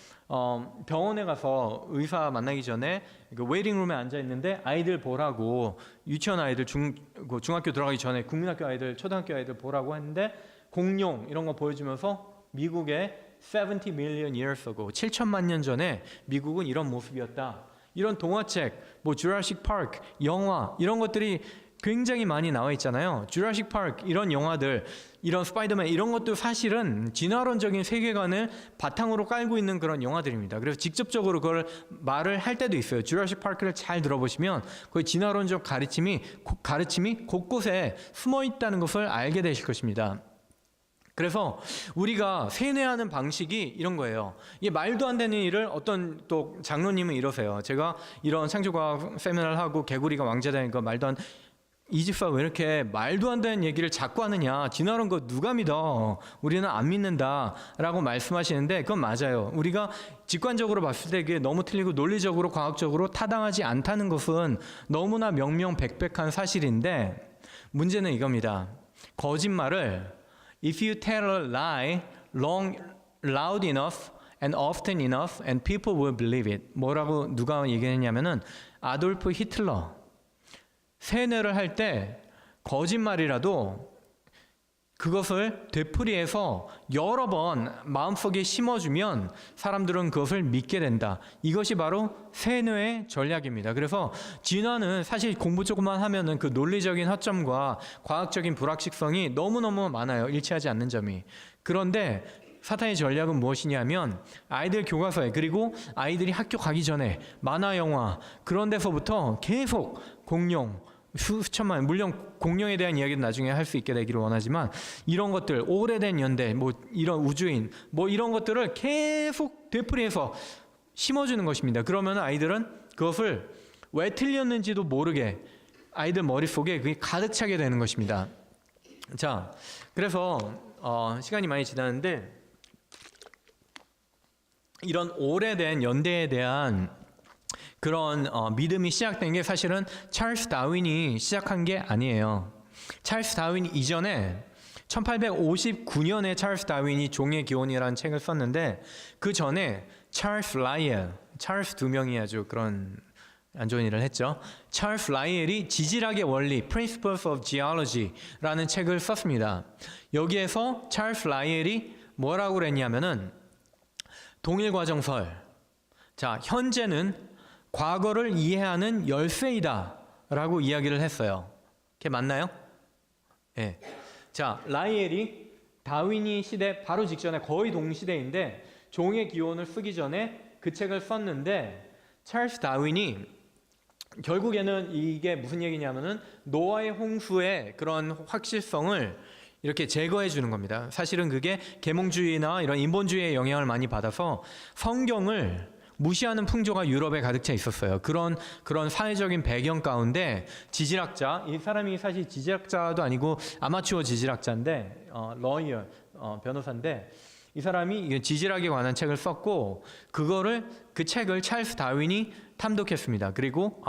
병원에 가서 의사 만나기 전에 웨이팅룸에 앉아 있는데 아이들 보라고 유치원 아이들 중학교 들어가기 전에 국민학교 아이들 초등학교 아이들 보라고 했는데 공룡 이런 거 보여주면서 미국의 70 million years ago 7천만 년 전에 미국은 이런 모습이었다. 이런 동화책, 주라식 파크, 영화 이런 것들이 굉장히 많이 나와 있잖아요. 주라식 파크 이런 영화들, 이런 스파이더맨 이런 것도 사실은 진화론적인 세계관을 바탕으로 깔고 있는 그런 영화들입니다. 그래서 직접적으로 그걸 말을 할 때도 있어요. 주라식 파크를 잘 들어보시면 거의 진화론적 가르침이 곳곳에 숨어 있다는 것을 알게 되실 것입니다. 그래서 우리가 세뇌하는 방식이 이런 거예요. 이게 말도 안 되는 일을 어떤 또 장로님은 이러세요. 제가 이런 창조과학 세미나를 하고 개구리가 왕자다니까 말도 안 이 집사 왜 이렇게 말도 안 되는 얘기를 자꾸 하느냐. 진화론 거 누가 믿어. 우리는 안 믿는다 라고 말씀하시는데 그건 맞아요. 우리가 직관적으로 봤을 때 이게 너무 틀리고 논리적으로 과학적으로 타당하지 않다는 것은 너무나 명명백백한 사실인데 문제는 이겁니다. 거짓말을 If you tell a lie loud enough and often enough and people will believe it. 뭐라고 누가 얘기했냐면은 아돌프 히틀러. 세뇌를 할 때 거짓말이라도 그것을 되풀이해서 여러 번 마음속에 심어주면 사람들은 그것을 믿게 된다. 이것이 바로 세뇌의 전략입니다. 그래서 진화는 사실 공부 조금만 하면은 그 논리적인 허점과 과학적인 불확실성이 너무너무 많아요. 일치하지 않는 점이. 그런데 사탄의 전략은 무엇이냐면 아이들 교과서에 그리고 아이들이 학교 가기 전에 만화 영화 그런 데서부터 계속 공룡 수천만 물론 공룡에 대한 이야기는 나중에 할 수 있게 되기를 원하지만 이런 것들 오래된 연대 이런 우주인 이런 것들을 계속 되풀이해서 심어주는 것입니다. 그러면 아이들은 그것을 왜 틀렸는지도 모르게 아이들 머릿속에 그게 가득 차게 되는 것입니다. 자, 그래서 시간이 많이 지났는데 이런 오래된 연대에 대한 그런 믿음이 시작된 게 사실은 찰스 다윈이 시작한 게 아니에요. 찰스 다윈 이전에 1859년에 찰스 다윈이 종의 기원이라는 책을 썼는데 그 전에 찰스 라이엘, 찰스 두 명이 아주 그런 안 좋은 일을 했죠. 찰스 라이엘이 지질학의 원리, Principles of Geology라는 책을 썼습니다. 여기에서 찰스 라이엘이 뭐라고 그랬냐면은 동일과정설. 자, 현재는 과거를 이해하는 열쇠이다 라고 이야기를 했어요. 그게 맞나요? 네. 자, 라이엘이 다윈이 시대 바로 직전에 거의 동시대인데 종의 기원을 쓰기 전에 그 책을 썼는데 찰스 다윈이 결국에는 이게 무슨 얘기냐면은 노아의 홍수의 그런 확실성을 이렇게 제거해 주는 겁니다. 사실은 그게 계몽주의나 이런 인본주의의 영향을 많이 받아서 성경을 무시하는 풍조가 유럽에 가득 차 있었어요. 그런 사회적인 배경 가운데 지질학자, 이 사람이 사실 지질학자도 아니고 아마추어 지질학자인데 러이어 변호사인데 이 사람이 지질학에 관한 책을 썼고 그 책을 찰스 다윈이 탐독했습니다. 그리고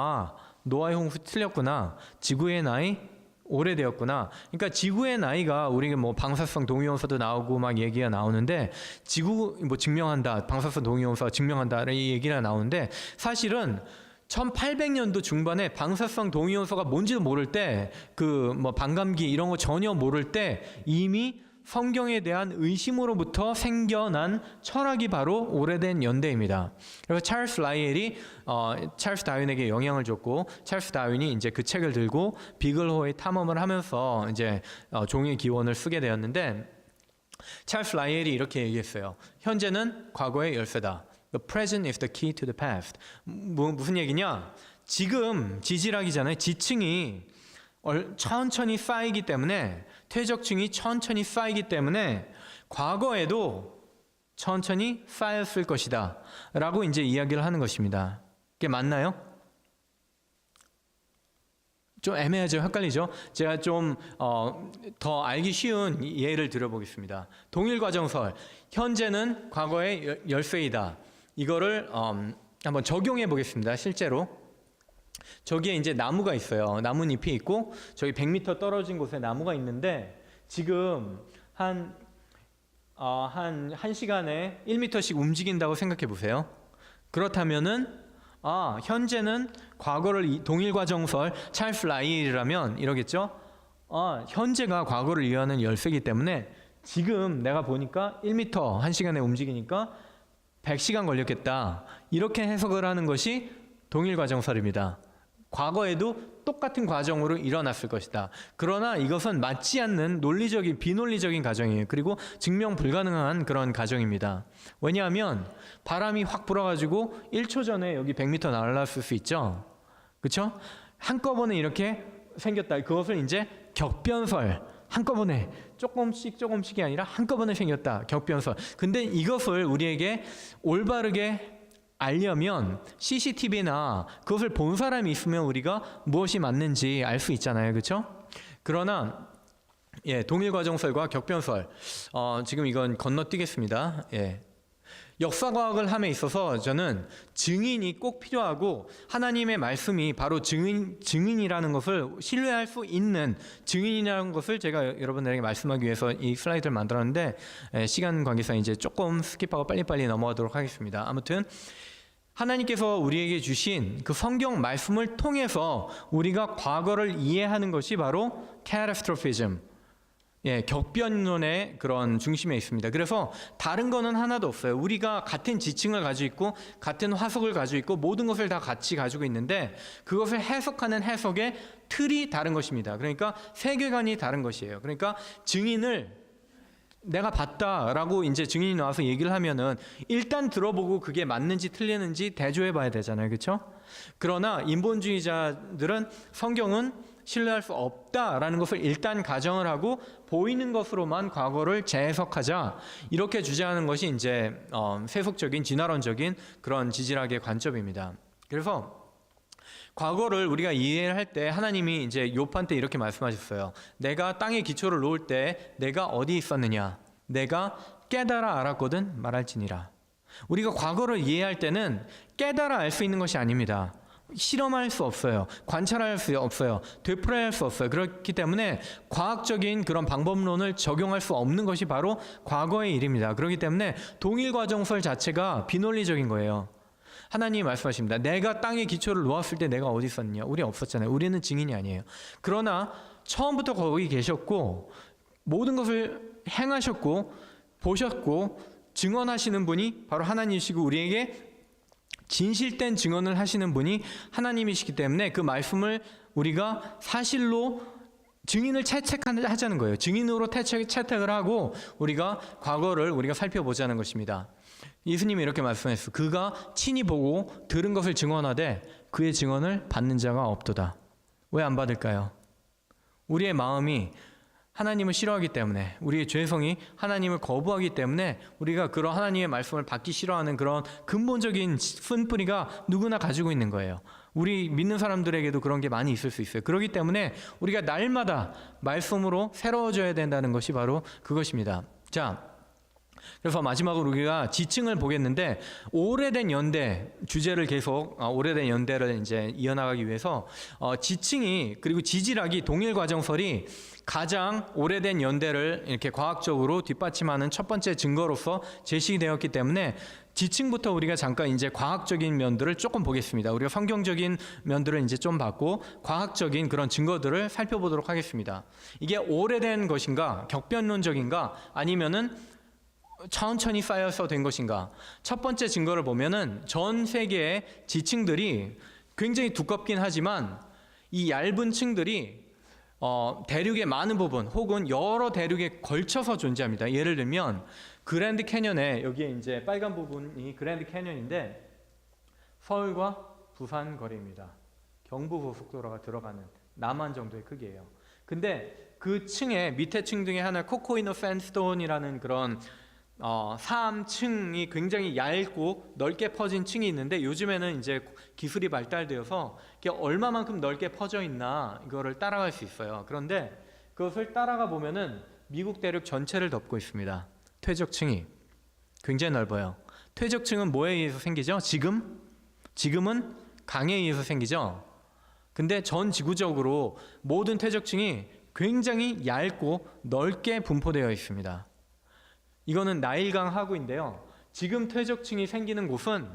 노아의 홍수 틀렸구나. 지구의 나이 오래되었구나. 그러니까 지구의 나이가 우리가 방사성 동위원소도 나오고 막 얘기가 나오는데 지구 증명한다. 방사성 동위원소가 증명한다. 이 얘기가 나오는데 사실은 1800년도 중반에 방사성 동위원소가 뭔지도 모를 때 반감기 이런 거 전혀 모를 때 이미 성경에 대한 의심으로부터 생겨난 철학이 바로 오래된 연대입니다. 그래서 찰스 라이엘이 찰스 다윈에게 영향을 줬고 찰스 다윈이 이제 그 책을 들고 비글호의 탐험을 하면서 이제 종의 기원을 쓰게 되었는데 찰스 라이엘이 이렇게 얘기했어요. 현재는 과거의 열쇠다. The present is the key to the past. 무슨 얘기냐? 지금 지질학이잖아요. 지층이 천천히 쌓이기 때문에, 퇴적층이 천천히 쌓이기 때문에 과거에도 천천히 쌓였을 것이다 라고 이제 이야기를 하는 것입니다. 그게 맞나요? 좀 애매하죠? 헷갈리죠? 제가 좀 더 알기 쉬운 예를 들어보겠습니다. 동일과정설, 현재는 과거의 열쇠이다. 이거를 한번 적용해 보겠습니다. 실제로 저기에 이제 나무가 있어요. 나뭇잎이 있고 저기 100m 떨어진 곳에 나무가 있는데 지금 한 시간에 1m씩 움직인다고 생각해 보세요. 그렇다면은 현재는 과거를 동일과정설 찰스 라이엘이라면 이러겠죠. 현재가 과거를 이해하는 열쇠이기 때문에 지금 내가 보니까 1m 한 시간에 움직이니까 100시간 걸렸겠다. 이렇게 해석을 하는 것이 동일과정설입니다. 과거에도 똑같은 과정으로 일어났을 것이다. 그러나 이것은 맞지 않는 비논리적인 가정이에요. 그리고 증명 불가능한 그런 가정입니다. 왜냐하면 바람이 확 불어가지고 1초 전에 여기 100m 날아갔을 수 있죠. 그렇죠? 한꺼번에 이렇게 생겼다. 그것을 이제 격변설, 한꺼번에 조금씩이 아니라 한꺼번에 생겼다. 격변설. 근데 이것을 우리에게 올바르게 알려면 CCTV나 그것을 본 사람이 있으면 우리가 무엇이 맞는지 알 수 있잖아요. 그렇죠? 그러나 동일과정설과 격변설, 지금 이건 건너뛰겠습니다. 역사과학을 함에 있어서 저는 증인이 꼭 필요하고 하나님의 말씀이 바로 증인이라는 것을 신뢰할 수 있는 증인이라는 것을 제가 여러분들에게 말씀하기 위해서 이 슬라이드를 만들었는데 시간 관계상 이제 조금 스킵하고 빨리빨리 넘어가도록 하겠습니다. 아무튼 하나님께서 우리에게 주신 그 성경 말씀을 통해서 우리가 과거를 이해하는 것이 바로 catastrophism, 격변론의 그런 중심에 있습니다. 그래서 다른 거는 하나도 없어요. 우리가 같은 지층을 가지고 있고 같은 화석을 가지고 있고 모든 것을 다 같이 가지고 있는데 그것을 해석하는 해석의 틀이 다른 것입니다. 그러니까 세계관이 다른 것이에요. 그러니까 증인을 내가 봤다라고 이제 증인이 나와서 얘기를 하면은 일단 들어보고 그게 맞는지 틀리는지 대조해 봐야 되잖아요. 그렇죠? 그러나 인본주의자들은 성경은 신뢰할 수 없다라는 것을 일단 가정을 하고 보이는 것으로만 과거를 재해석하자 이렇게 주장하는 것이 이제 세속적인 진화론적인 그런 지질학의 관점입니다. 그래서 과거를 우리가 이해를 할 때 하나님이 이제 욥한테 이렇게 말씀하셨어요. 내가 땅에 기초를 놓을 때 내가 어디 있었느냐? 내가 깨달아 알았거든 말할지니라. 우리가 과거를 이해할 때는 깨달아 알 수 있는 것이 아닙니다. 실험할 수 없어요. 관찰할 수 없어요. 되풀이할 수 없어요. 그렇기 때문에 과학적인 그런 방법론을 적용할 수 없는 것이 바로 과거의 일입니다. 그렇기 때문에 동일과정설 자체가 비논리적인 거예요. 하나님이 말씀하십니다. 내가 땅에 기초를 놓았을 때 내가 어디 있었느냐? 우리 없었잖아요. 우리는 증인이 아니에요. 그러나 처음부터 거기 계셨고 모든 것을 행하셨고 보셨고 증언하시는 분이 바로 하나님이시고 우리에게 진실된 증언을 하시는 분이 하나님이시기 때문에 그 말씀을 우리가 사실로 증인을 채택하자는 거예요. 증인으로 채택을 하고 우리가 과거를 우리가 살펴보자는 것입니다. 예수님이 이렇게 말씀했어요. 그가 친히 보고 들은 것을 증언하되 그의 증언을 받는 자가 없도다. 왜 안 받을까요? 우리의 마음이 하나님을 싫어하기 때문에, 우리의 죄성이 하나님을 거부하기 때문에 우리가 그런 하나님의 말씀을 받기 싫어하는 그런 근본적인 쓴뿌리가 누구나 가지고 있는 거예요. 우리 믿는 사람들에게도 그런 게 많이 있을 수 있어요. 그렇기 때문에 우리가 날마다 말씀으로 새로워져야 된다는 것이 바로 그것입니다. 자, 그래서 마지막으로 우리가 지층을 보겠는데 오래된 연대 주제를 계속 오래된 연대를 이제 이어나가기 위해서 지층이 그리고 지질학이 동일과정설이 가장 오래된 연대를 이렇게 과학적으로 뒷받침하는 첫 번째 증거로서 제시되었기 때문에 지층부터 우리가 잠깐 이제 과학적인 면들을 조금 보겠습니다. 우리가 성경적인 면들을 이제 좀 봤고 과학적인 그런 증거들을 살펴보도록 하겠습니다. 이게 오래된 것인가, 격변론적인가, 아니면은 천천히 쌓여서 된 것인가? 첫 번째 증거를 보면은 전 세계의 지층들이 굉장히 두껍긴 하지만 이 얇은 층들이 대륙의 많은 부분 혹은 여러 대륙에 걸쳐서 존재합니다. 예를 들면 그랜드 캐년에 여기에 이제 빨간 부분이 그랜드 캐년인데 서울과 부산 거리입니다. 경부고속도로가 들어가는 남한 정도의 크기예요. 근데 그 층에 밑에 층 중에 하나 코코이노 샌스톤이라는 그런 사암층이 굉장히 얇고 넓게 퍼진 층이 있는데 요즘에는 이제 기술이 발달되어서 이게 얼마만큼 넓게 퍼져 있나 이거를 따라갈 수 있어요. 그런데 그것을 따라가 보면은 미국 대륙 전체를 덮고 있습니다. 퇴적층이 굉장히 넓어요. 퇴적층은 뭐에 의해서 생기죠? 지금은 강에 의해서 생기죠. 근데 전 지구적으로 모든 퇴적층이 굉장히 얇고 넓게 분포되어 있습니다. 이거는 나일강 하구인데요. 지금 퇴적층이 생기는 곳은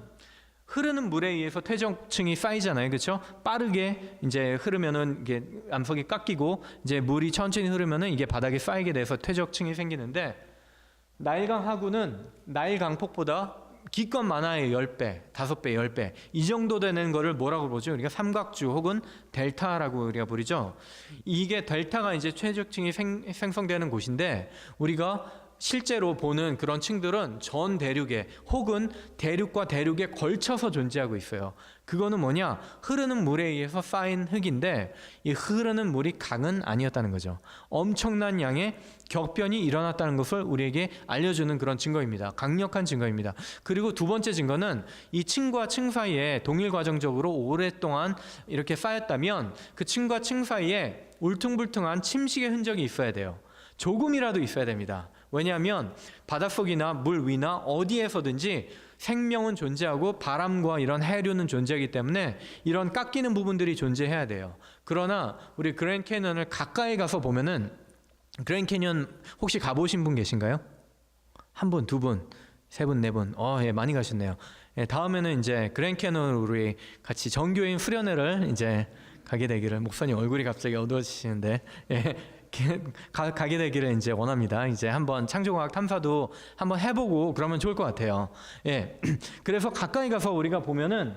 흐르는 물에 의해서 퇴적층이 쌓이잖아요. 그렇죠? 빠르게 이제 흐르면은 이게 암석이 깎이고 이제 물이 천천히 흐르면은 이게 바닥에 쌓이게 돼서 퇴적층이 생기는데 나일강 하구는 나일 강폭보다 기껏 많아야 10배, 5배, 10배 이 정도 되는 거를 뭐라고 보죠? 우리가 삼각주 혹은 델타라고 우리가 부르죠. 이게 델타가 이제 퇴적층이 생성되는 곳인데 우리가 실제로 보는 그런 층들은 전 대륙에 혹은 대륙과 대륙에 걸쳐서 존재하고 있어요. 그거는 뭐냐? 흐르는 물에 의해서 쌓인 흙인데 이 흐르는 물이 강은 아니었다는 거죠. 엄청난 양의 격변이 일어났다는 것을 우리에게 알려주는 그런 증거입니다. 강력한 증거입니다. 그리고 두 번째 증거는 이 층과 층 사이에 동일 과정적으로 오랫동안 이렇게 쌓였다면 그 층과 층 사이에 울퉁불퉁한 침식의 흔적이 있어야 돼요. 조금이라도 있어야 됩니다. 왜냐하면 바닷속이나 물 위나 어디에서든지 생명은 존재하고 바람과 이런 해류는 존재하기 때문에 이런 깎이는 부분들이 존재해야 돼요. 그러나 우리 그랜드 캐년을 가까이 가서 보면은 그랜드 캐년 혹시 가보신 분 계신가요? 한 분, 두 분, 세 분, 네 분. 예, 많이 가셨네요. 예, 다음에는 이제 그랜드 캐년으로 우리 같이 정교인 수련회를 이제 가게 되기를. 목사님 얼굴이 갑자기 어두워지시는데. 예. 가게 되기를 이제 원합니다. 이제 한번 창조과학 탐사도 한번 해보고 그러면 좋을 것 같아요. 예. 그래서 가까이 가서 우리가 보면은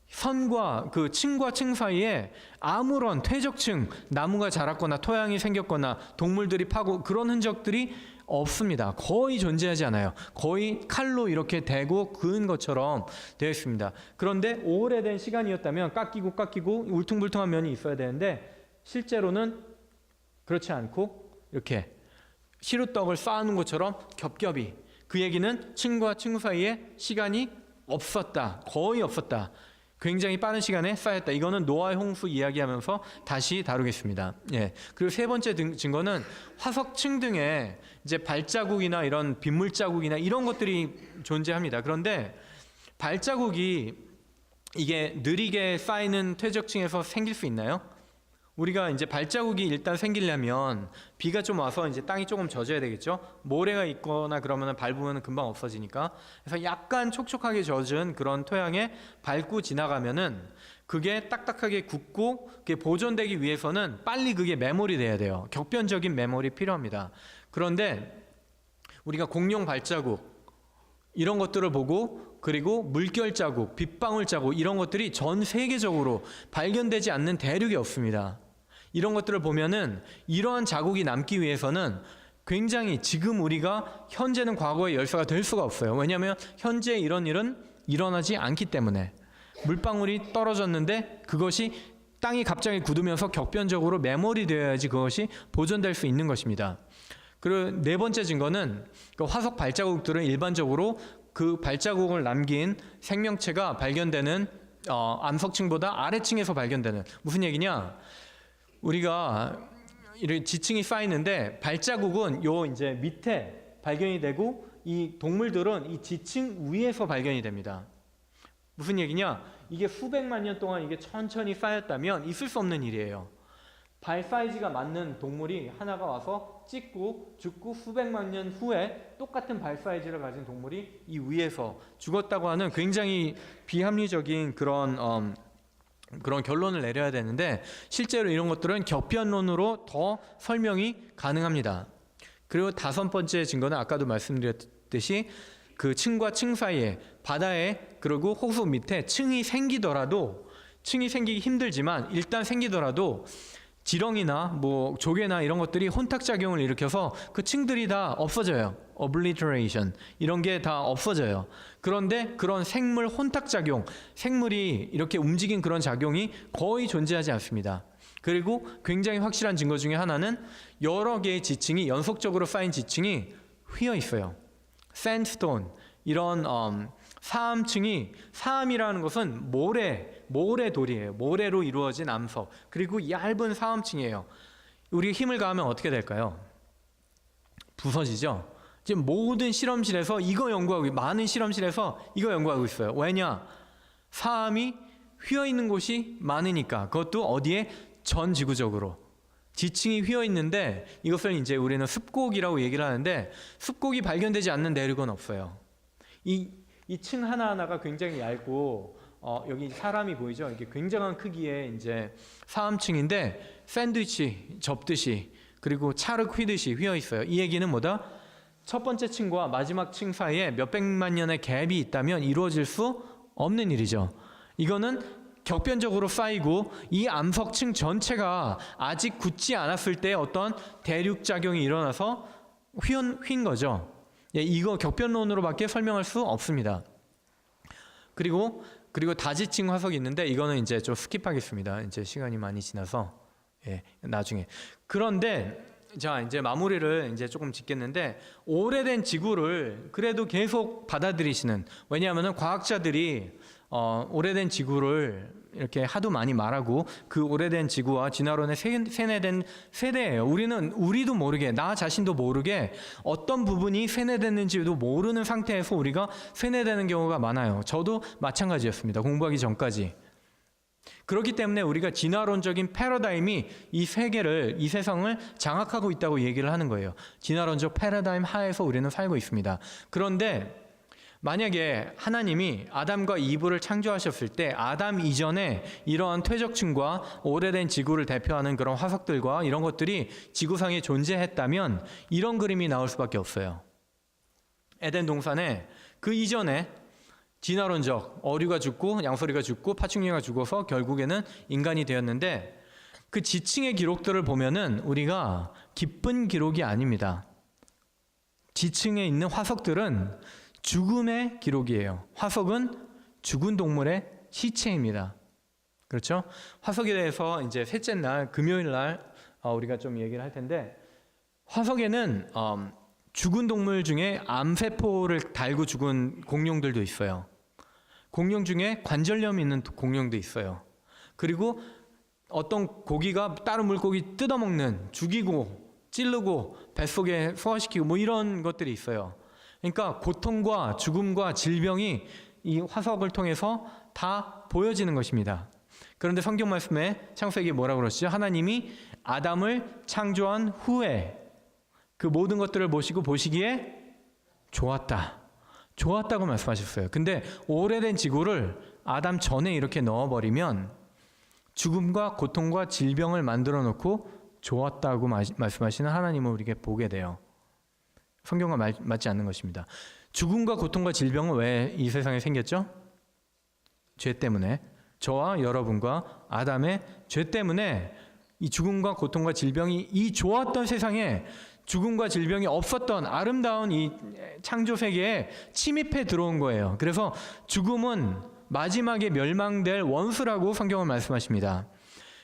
선과 그 층과 층 사이에 아무런 퇴적층, 나무가 자랐거나 토양이 생겼거나 동물들이 파고 그런 흔적들이 없습니다. 거의 존재하지 않아요. 거의 칼로 이렇게 대고 그은 것처럼 되어 있습니다. 그런데 오래된 시간이었다면 깎이고 울퉁불퉁한 면이 있어야 되는데 실제로는 그렇지 않고 이렇게 시루떡을 쌓아놓은 것처럼 겹겹이 그 얘기는 층과 층 사이에 시간이 없었다. 거의 없었다. 굉장히 빠른 시간에 쌓였다. 이거는 노아의 홍수 이야기하면서 다시 다루겠습니다. 예. 그리고 세 번째 증거는 화석층 등에 이제 발자국이나 이런 빗물 자국이나 이런 것들이 존재합니다. 그런데 발자국이 이게 느리게 쌓이는 퇴적층에서 생길 수 있나요? 우리가 이제 발자국이 일단 생기려면 비가 좀 와서 이제 땅이 조금 젖어야 되겠죠. 모래가 있거나 그러면 밟으면 금방 없어지니까. 그래서 약간 촉촉하게 젖은 그런 토양에 밟고 지나가면은 그게 딱딱하게 굳고 그게 보존되기 위해서는 빨리 그게 매몰이 돼야 돼요. 격변적인 매몰이 필요합니다. 그런데 우리가 공룡 발자국 이런 것들을 보고 그리고 물결 자국, 빗방울 자국 이런 것들이 전 세계적으로 발견되지 않는 대륙이 없습니다. 이런 것들을 보면은 이러한 자국이 남기 위해서는 굉장히 지금 우리가 현재는 과거의 열쇠가 될 수가 없어요. 왜냐하면 현재 이런 일은 일어나지 않기 때문에 물방울이 떨어졌는데 그것이 땅이 갑자기 굳으면서 격변적으로 매몰이 되어야지 그것이 보존될 수 있는 것입니다. 그리고 네 번째 증거는 그 화석 발자국들은 일반적으로 그 발자국을 남긴 생명체가 발견되는 암석층보다 아래층에서 발견되는 무슨 얘기냐? 우리가 이렇게 지층이 쌓이는데 발자국은 요 이제 밑에 발견이 되고 이 동물들은 이 지층 위에서 발견이 됩니다. 무슨 얘기냐? 이게 수백만 년 동안 이게 천천히 쌓였다면 있을 수 없는 일이에요. 발 사이즈가 맞는 동물이 하나가 와서 찍고 죽고 수백만 년 후에 똑같은 발 사이즈를 가진 동물이 이 위에서 죽었다고 하는 굉장히 비합리적인 그런 결론을 내려야 되는데 실제로 이런 것들은 격변론으로 더 설명이 가능합니다. 그리고 다섯 번째 증거는 아까도 말씀드렸듯이 그 층과 층 사이에 바다에 그리고 호수 밑에 층이 생기기 힘들지만 일단 생기더라도 지렁이나 뭐 조개나 이런 것들이 혼탁 작용을 일으켜서 그 층들이 다 없어져요. obliteration 이런 게 다 없어져요. 그런데 그런 생물 혼탁 작용, 생물이 이렇게 움직인 그런 작용이 거의 존재하지 않습니다. 그리고 굉장히 확실한 증거 중에 하나는 여러 개의 지층이 연속적으로 쌓인 지층이 휘어 있어요. sandstone 이런 사암층이, 사암이라는 것은 모래돌이에요. 모래로 이루어진 암석, 그리고 얇은 사암층이에요. 우리가 힘을 가하면 어떻게 될까요? 부서지죠. 지금 모든 실험실에서 이거 연구하고, 많은 실험실에서 이거 연구하고 있어요. 왜냐? 사암이 휘어 있는 곳이 많으니까. 그것도 어디에? 전 지구적으로 지층이 휘어 있는데, 이것을 이제 우리는 습곡이라고 얘기를 하는데, 습곡이 발견되지 않는 내륙은 없어요. 이 층 하나하나가 굉장히 얇고, 여기 사람이 보이죠? 이게 굉장한 크기의 이제 사암층인데, 샌드위치 접듯이, 그리고 차르 휘듯이 휘어 있어요. 이 얘기는 뭐다? 첫 번째 층과 마지막 층 사이에 몇백만 년의 갭이 있다면 이루어질 수 없는 일이죠. 이거는 격변적으로 쌓이고, 이 암석층 전체가 아직 굳지 않았을 때 어떤 대륙 작용이 일어나서 휜 거죠. 예, 이거 격변론으로밖에 설명할 수 없습니다. 그리고 다지층 화석이 있는데, 이거는 이제 좀 스킵하겠습니다. 이제 시간이 많이 지나서 나중에. 그런데 자, 이제 마무리를 이제 조금 짓겠는데, 오래된 지구를 그래도 계속 받아들이시는, 왜냐하면은 과학자들이 오래된 지구를 이렇게 하도 많이 말하고, 그 오래된 지구와 진화론에 세뇌된 세대예요. 우리도 모르게, 나 자신도 모르게 어떤 부분이 세뇌됐는지도 모르는 상태에서 우리가 세뇌되는 경우가 많아요. 저도 마찬가지였습니다. 공부하기 전까지. 그렇기 때문에 우리가 진화론적인 패러다임이 이 세계를, 이 세상을 장악하고 있다고 얘기를 하는 거예요. 진화론적 패러다임 하에서 우리는 살고 있습니다. 그런데 만약에 하나님이 아담과 이브를 창조하셨을 때, 아담 이전에 이러한 퇴적층과 오래된 지구를 대표하는 그런 화석들과 이런 것들이 지구상에 존재했다면 이런 그림이 나올 수밖에 없어요. 에덴 동산에 그 이전에 진화론적 어류가 죽고 양서류가 죽고 파충류가 죽어서 결국에는 인간이 되었는데, 그 지층의 기록들을 보면은 우리가 기쁜 기록이 아닙니다. 지층에 있는 화석들은 죽음의 기록이에요. 화석은 죽은 동물의 시체입니다. 그렇죠? 화석에 대해서 이제 셋째 날, 금요일 날 우리가 좀 얘기를 할 텐데, 화석에는 죽은 동물 중에 암세포를 달고 죽은 공룡들도 있어요. 공룡 중에 관절염 있는 공룡도 있어요. 그리고 어떤 고기가 다른 물고기 뜯어먹는, 죽이고 찌르고 뱃속에 소화시키고 뭐 이런 것들이 있어요. 그러니까 고통과 죽음과 질병이 이 화석을 통해서 다 보여지는 것입니다. 그런데 성경 말씀에 창세기에 뭐라고 그러시죠? 하나님이 아담을 창조한 후에 그 모든 것들을 보시기에 좋았다고 말씀하셨어요. 근데 오래된 지구를 아담 전에 이렇게 넣어버리면 죽음과 고통과 질병을 만들어 놓고 좋았다고 말씀하시는 하나님을 우리에게 보게 돼요. 성경과 맞지 않는 것입니다. 죽음과 고통과 질병은 왜 이 세상에 생겼죠? 죄 때문에. 저와 여러분과 아담의 죄 때문에 이 죽음과 고통과 질병이, 이 좋았던 세상에 죽음과 질병이 없었던 아름다운 이 창조 세계에 침입해 들어온 거예요. 그래서 죽음은 마지막에 멸망될 원수라고 성경은 말씀하십니다.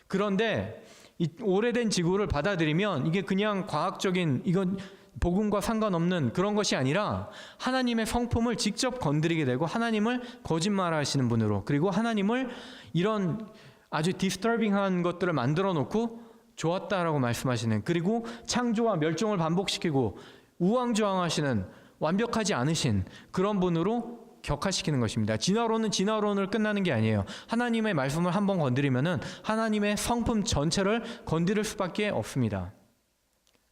그런데 이 오래된 지구를 받아들이면 이게 그냥 과학적인, 이건 복음과 상관없는 그런 것이 아니라 하나님의 성품을 직접 건드리게 되고, 하나님을 거짓말하시는 분으로, 그리고 하나님을 이런 아주 디스터빙한 것들을 만들어 놓고 좋았다라고 말씀하시는, 그리고 창조와 멸종을 반복시키고 우왕좌왕하시는, 완벽하지 않으신 그런 분으로 격화시키는 것입니다. 진화론은 진화론을 끝나는 게 아니에요. 하나님의 말씀을 한번 건드리면은 하나님의 성품 전체를 건드릴 수밖에 없습니다.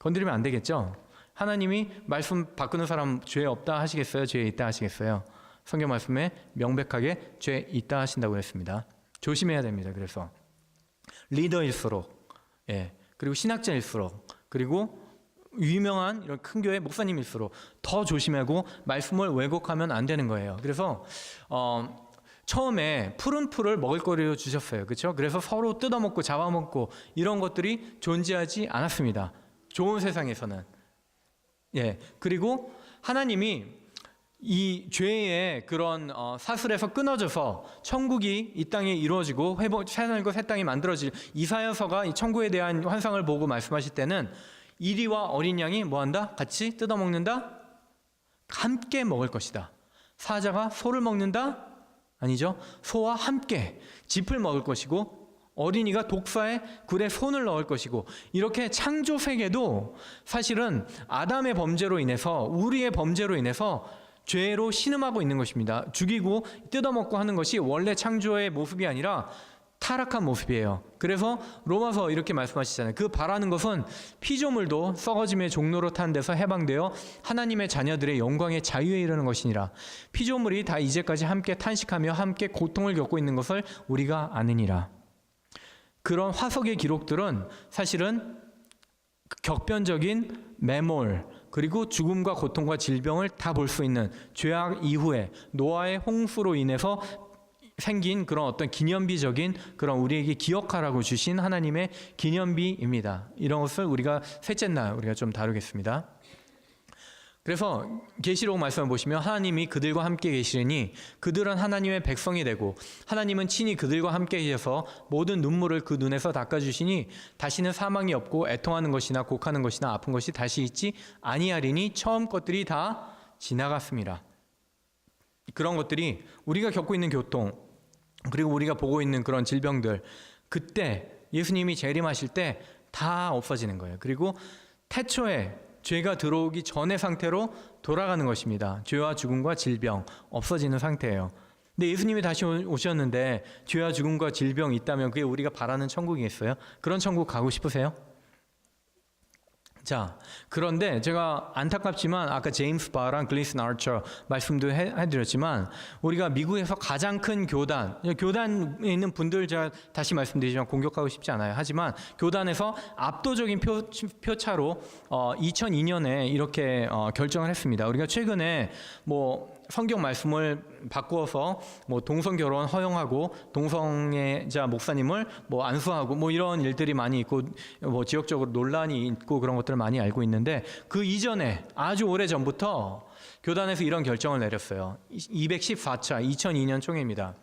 건드리면 안 되겠죠? 하나님이 말씀 바꾸는 사람 죄 없다 하시겠어요? 죄 있다 하시겠어요? 성경 말씀에 명백하게 죄 있다 하신다고 했습니다. 조심해야 됩니다. 그래서 리더일수록, 그리고 신학자일수록, 그리고 유명한 이런 큰 교회 목사님일수록 더 조심하고 말씀을 왜곡하면 안 되는 거예요. 그래서 처음에 푸른 풀을 먹을거리로 주셨어요. 그렇죠? 그래서 서로 뜯어먹고 잡아먹고 이런 것들이 존재하지 않았습니다. 좋은 세상에서는. 예. 그리고 하나님이 이 죄의 그런 사슬에서 끊어져서 천국이 이 땅에 이루어지고 새하늘과 새 땅이 만들어질 이사야서가 이 천국에 대한 환상을 보고 말씀하실 때는 이리와 어린 양이 뭐한다? 같이 뜯어먹는다? 함께 먹을 것이다. 사자가 소를 먹는다? 아니죠. 소와 함께 짚을 먹을 것이고 어린이가 독사의 굴에 손을 넣을 것이고 이렇게 창조 세계도 사실은 아담의 범죄로 인해서 우리의 범죄로 인해서 죄로 신음하고 있는 것입니다. 죽이고 뜯어먹고 하는 것이 원래 창조의 모습이 아니라 타락한 모습이에요. 그래서 로마서 이렇게 말씀하시잖아요. 그 바라는 것은 피조물도 썩어짐의 종로로 탄 데서 해방되어 하나님의 자녀들의 영광의 자유에 이르는 것이니라. 피조물이 다 이제까지 함께 탄식하며 함께 고통을 겪고 있는 것을 우리가 아느니라. 그런 화석의 기록들은 사실은 격변적인 매몰 그리고 죽음과 고통과 질병을 다 볼 수 있는 죄악 이후에 노아의 홍수로 인해서 생긴 그런 어떤 기념비적인 그런 우리에게 기억하라고 주신 하나님의 기념비입니다. 이런 것을 우리가 셋째 날 우리가 좀 다루겠습니다. 그래서 계시록 말씀을 보시면 하나님이 그들과 함께 계시리니 그들은 하나님의 백성이 되고 하나님은 친히 그들과 함께 계셔서 모든 눈물을 그 눈에서 닦아주시니 다시는 사망이 없고 애통하는 것이나 곡하는 것이나 아픈 것이 다시 있지 아니하리니 처음 것들이 다 지나갔습니다. 그런 것들이 우리가 겪고 있는 고통 그리고 우리가 보고 있는 그런 질병들 그때 예수님이 재림하실 때 다 없어지는 거예요. 그리고 태초에 죄가 들어오기 전의 상태로 돌아가는 것입니다. 죄와 죽음과 질병 없어지는 상태예요. 근데 예수님이 다시 오셨는데 죄와 죽음과 질병이 있다면 그게 우리가 바라는 천국이겠어요? 그런 천국 가고 싶으세요? 자, 그런데 제가 안타깝지만 아까 제임스 바랑 글리슨 아처 말씀도 해드렸지만 우리가 미국에서 가장 큰 교단에 있는 분들 제가 다시 말씀드리지만 공격하고 싶지 않아요. 하지만 교단에서 압도적인 표차로 2002년에 이렇게 결정을 했습니다. 우리가 최근에 성경 말씀을 바꾸어서 동성 결혼 허용하고 동성애자 목사님을 안수하고 이런 일들이 많이 있고 지역적으로 논란이 있고 그런 것들을 많이 알고 있는데 그 이전에 아주 오래 전부터 교단에서 이런 결정을 내렸어요. 214차 2002년 총회입니다.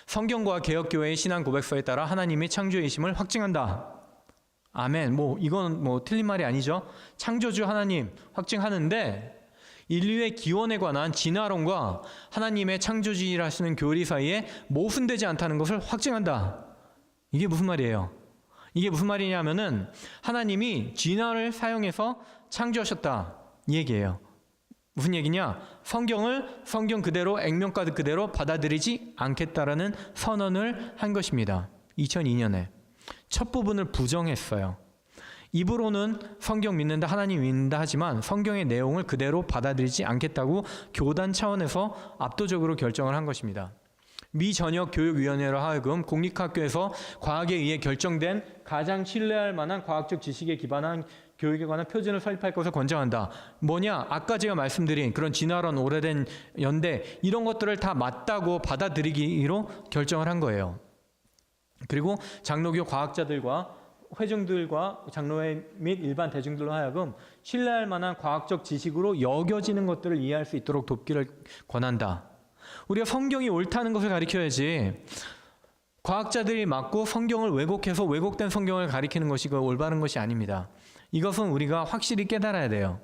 성경과 개혁교회의 신앙 고백서에 따라 하나님이 창조이심을 확증한다. 아멘. 이건 틀린 말이 아니죠. 창조주 하나님 확증하는데 인류의 기원에 관한 진화론과 하나님의 창조주의라 하시는 교리 사이에 모순되지 않다는 것을 확증한다. 이게 무슨 말이에요? 이게 무슨 말이냐면은 하나님이 진화를 사용해서 창조하셨다 이 얘기예요. 무슨 얘기냐? 성경 그대로 액면가드 그대로 받아들이지 않겠다라는 선언을 한 것입니다. 2002년에 첫 부분을 부정했어요. 입으로는 성경 믿는다, 하나님 믿는다 하지만 성경의 내용을 그대로 받아들이지 않겠다고 교단 차원에서 압도적으로 결정을 한 것입니다. 미 전역교육위원회로 하여금 공립학교에서 과학에 의해 결정된 가장 신뢰할 만한 과학적 지식에 기반한 교육에 관한 표준을 설립할 것을 권장한다. 뭐냐? 아까 제가 말씀드린 그런 진화론 오래된 연대 이런 것들을 다 맞다고 받아들이기로 결정을 한 거예요. 그리고 장로교 과학자들과 회중들과 장로회 및 일반 대중들로 하여금 신뢰할 만한 과학적 지식으로 여겨지는 것들을 이해할 수 있도록 돕기를 권한다. 우리가 성경이 옳다는 것을 가르쳐야지 과학자들이 맞고 성경을 왜곡해서 왜곡된 성경을 가리키는 것이 올바른 것이 아닙니다. 이것은 우리가 확실히 깨달아야 돼요.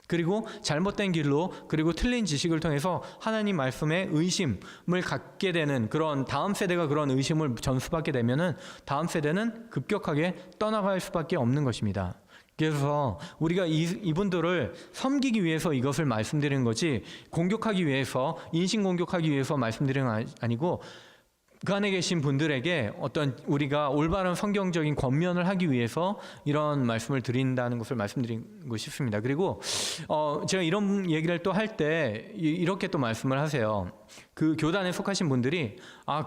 그리고 잘못된 길로 그리고 틀린 지식을 통해서 하나님 말씀에 의심을 갖게 되는 그런 다음 세대가 그런 의심을 전수받게 되면은 다음 세대는 급격하게 떠나갈 수밖에 없는 것입니다. 그래서 우리가 이분들을 섬기기 위해서 이것을 말씀드리는 거지 공격하기 위해서 인신공격하기 위해서 말씀드리는 건 아니고 그 안에 계신 분들에게 어떤 우리가 올바른 성경적인 권면을 하기 위해서 이런 말씀을 드린다는 것을 말씀드리고 싶습니다. 그리고 제가 이런 얘기를 또 할 때 이렇게 또 말씀을 하세요. 그 교단에 속하신 분들이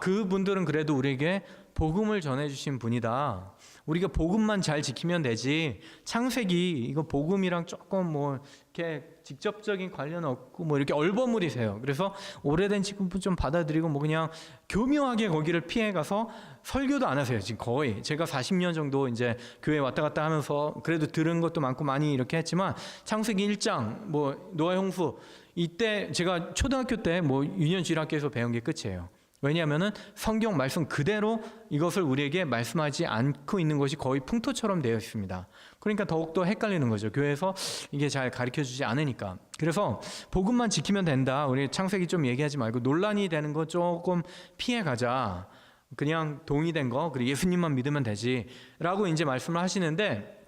그분들은 그래도 우리에게 복음을 전해주신 분이다. 우리가 복음만 잘 지키면 되지 창세기 이거 복음이랑 조금 뭐 이렇게 직접적인 관련 없고 뭐 이렇게 얼버무리세요. 그래서 오래된 친구 좀 받아들이고 뭐 그냥 교묘하게 거기를 피해 가서 설교도 안 하세요. 지금 거의 제가 40년 정도 이제 교회 왔다 갔다 하면서 그래도 들은 것도 많고 많이 이렇게 했지만 창세기 1장 뭐 노아 홍수 이때 제가 초등학교 때 뭐 유년주일학교에서 배운 게 끝이에요. 왜냐하면은 성경 말씀 그대로 이것을 우리에게 말씀하지 않고 있는 것이 거의 풍토처럼 되어 있습니다. 그러니까 더욱더 헷갈리는 거죠. 교회에서 이게 잘 가르쳐주지 않으니까. 그래서 복음만 지키면 된다. 우리 창세기 좀 얘기하지 말고 논란이 되는 거 조금 피해가자. 그냥 동의된 거 그리고 예수님만 믿으면 되지 라고 이제 말씀을 하시는데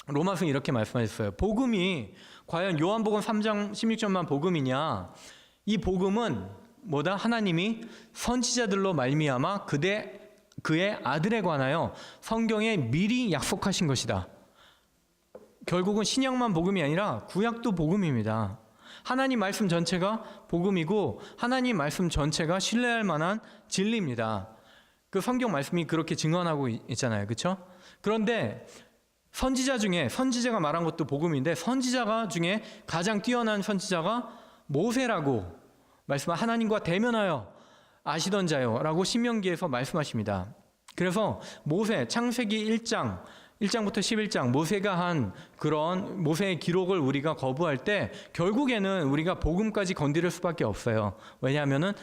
로마서는 이렇게 말씀하셨어요. 복음이 과연 요한복음 3장 16절만 복음이냐? 이 복음은 뭐다? 하나님이 선지자들로 말미암아 그의 아들에 관하여 성경에 미리 약속하신 것이다. 결국은 신약만 복음이 아니라 구약도 복음입니다. 하나님 말씀 전체가 복음이고 하나님 말씀 전체가 신뢰할 만한 진리입니다. 그 성경 말씀이 그렇게 증언하고 있잖아요. 그렇죠? 그런데 선지자 중에 선지자가 말한 것도 복음인데 선지자가 중에 가장 뛰어난 선지자가 모세라고 말씀 하나님과 대면하여 아시던 자요라고 신명기에서 말씀하십니다. 그래서 모세 창세기 1장부터 11장 모세가 한 그런 모세의 기록을 우리가 거부할 때 결국에는 우리가 복음까지 건드릴 수밖에 없어요. 왜냐하면은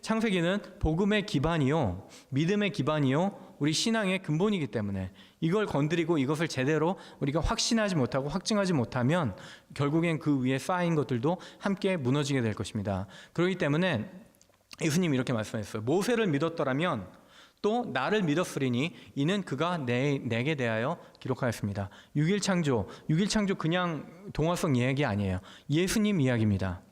창세기는 복음의 기반이요 믿음의 기반이요 우리 신앙의 근본이기 때문에 이걸 건드리고 이것을 제대로 우리가 확신하지 못하고 확증하지 못하면 결국엔 그 위에 쌓인 것들도 함께 무너지게 될 것입니다. 그렇기 때문에 예수님이 이렇게 말씀하셨어요. 모세를 믿었더라면 또 나를 믿었으리니 이는 그가 내게 대하여 기록하였습니다. 6일 창조 그냥 동화성 이야기 아니에요. 예수님 이야기입니다.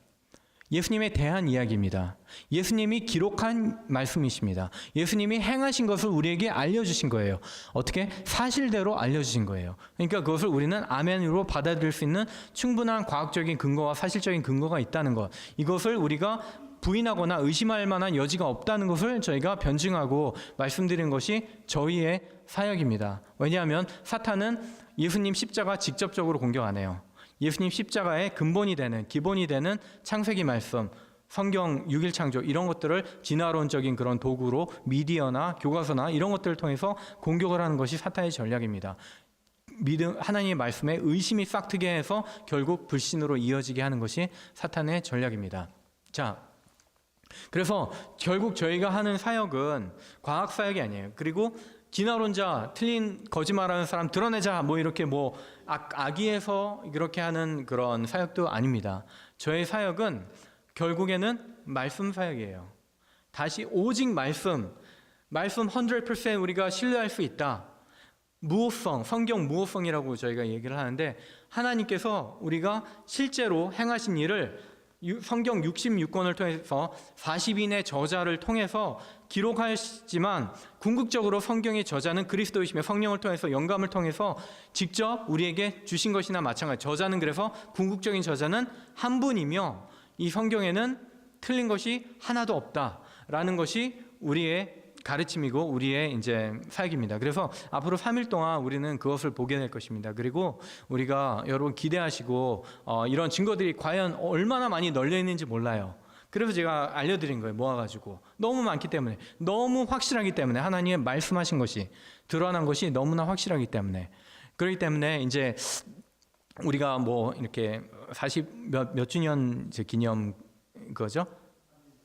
예수님에 대한 이야기입니다. 예수님이 기록한 말씀이십니다. 예수님이 행하신 것을 우리에게 알려주신 거예요. 어떻게? 사실대로 알려주신 거예요. 그러니까 그것을 우리는 아멘으로 받아들일 수 있는 충분한 과학적인 근거와 사실적인 근거가 있다는 것. 이것을 우리가 부인하거나 의심할 만한 여지가 없다는 것을 저희가 변증하고 말씀드리는 것이 저희의 사역입니다. 왜냐하면 사탄은 예수님 십자가 직접적으로 공격 안 해요. 예수님 십자가의 근본이 되는 기본이 되는 창세기 말씀 성경 6일 창조 이런 것들을 진화론적인 그런 도구로 미디어나 교과서나 이런 것들을 통해서 공격을 하는 것이 사탄의 전략입니다. 하나님의 말씀에 의심이 싹트게 해서 결국 불신으로 이어지게 하는 것이 사탄의 전략입니다. 자, 그래서 결국 저희가 하는 사역은 과학 사역이 아니에요. 그리고 진화론자, 틀린 거짓말하는 사람 드러내자 뭐 이렇게 뭐 악의에서 이렇게 하는 그런 사역도 아닙니다. 저의 사역은 결국에는 말씀 사역이에요. 다시 오직 말씀 100% 우리가 신뢰할 수 있다. 무호성, 성경 무호성이라고 저희가 얘기를 하는데 하나님께서 우리가 실제로 행하신 일을 성경 66권을 통해서 40인의 저자를 통해서 기록하시지만 궁극적으로 성경의 저자는 그리스도이시며 성령을 통해서 영감을 통해서 직접 우리에게 주신 것이나 마찬가지. 저자는 그래서 궁극적인 저자는 한 분이며 이 성경에는 틀린 것이 하나도 없다라는 것이 우리의 가르침이고 우리의 이제 사역입니다. 그래서 앞으로 3일 동안 우리는 그것을 보게 될 것입니다. 그리고 우리가 여러분 기대하시고 이런 증거들이 과연 얼마나 많이 널려 있는지 몰라요. 그래서 제가 알려드린 거예요. 모아가지고 너무 많기 때문에 너무 확실하기 때문에 하나님의 말씀하신 것이 드러난 것이 너무나 확실하기 때문에 그렇기 때문에 이제 우리가 뭐 이렇게 몇 주년 이제 기념 거죠?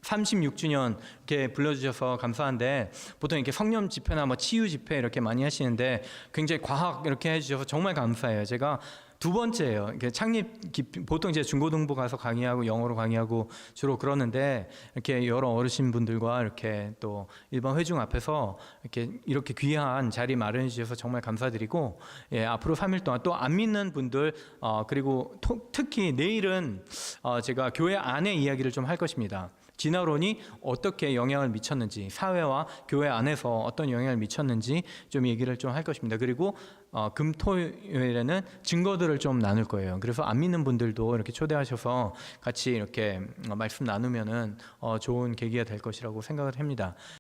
36주년 이렇게 불러주셔서 감사한데 보통 이렇게 성령 집회나 뭐 치유 집회 이렇게 많이 하시는데 굉장히 과학 이렇게 해주셔서 정말 감사해요. 제가 두 번째예요. 이렇게 보통 이제 중고등부 가서 강의하고 영어로 강의하고 주로 그러는데 이렇게 여러 어르신분들과 이렇게 또 일반 회중 앞에서 이렇게 귀한 자리 마련해 주셔서 정말 감사드리고 앞으로 3일 동안 또 안 믿는 분들 그리고 특히 내일은 제가 교회 안의 이야기를 좀 할 것입니다. 진화론이 어떻게 영향을 미쳤는지 사회와 교회 안에서 어떤 영향을 미쳤는지 좀 얘기를 좀 할 것입니다. 그리고 금토일에는 증거들을 좀 나눌 거예요. 그래서 안 믿는 분들도 이렇게 초대하셔서 같이 이렇게 말씀 나누면은 좋은 계기가 될 것이라고 생각을 합니다.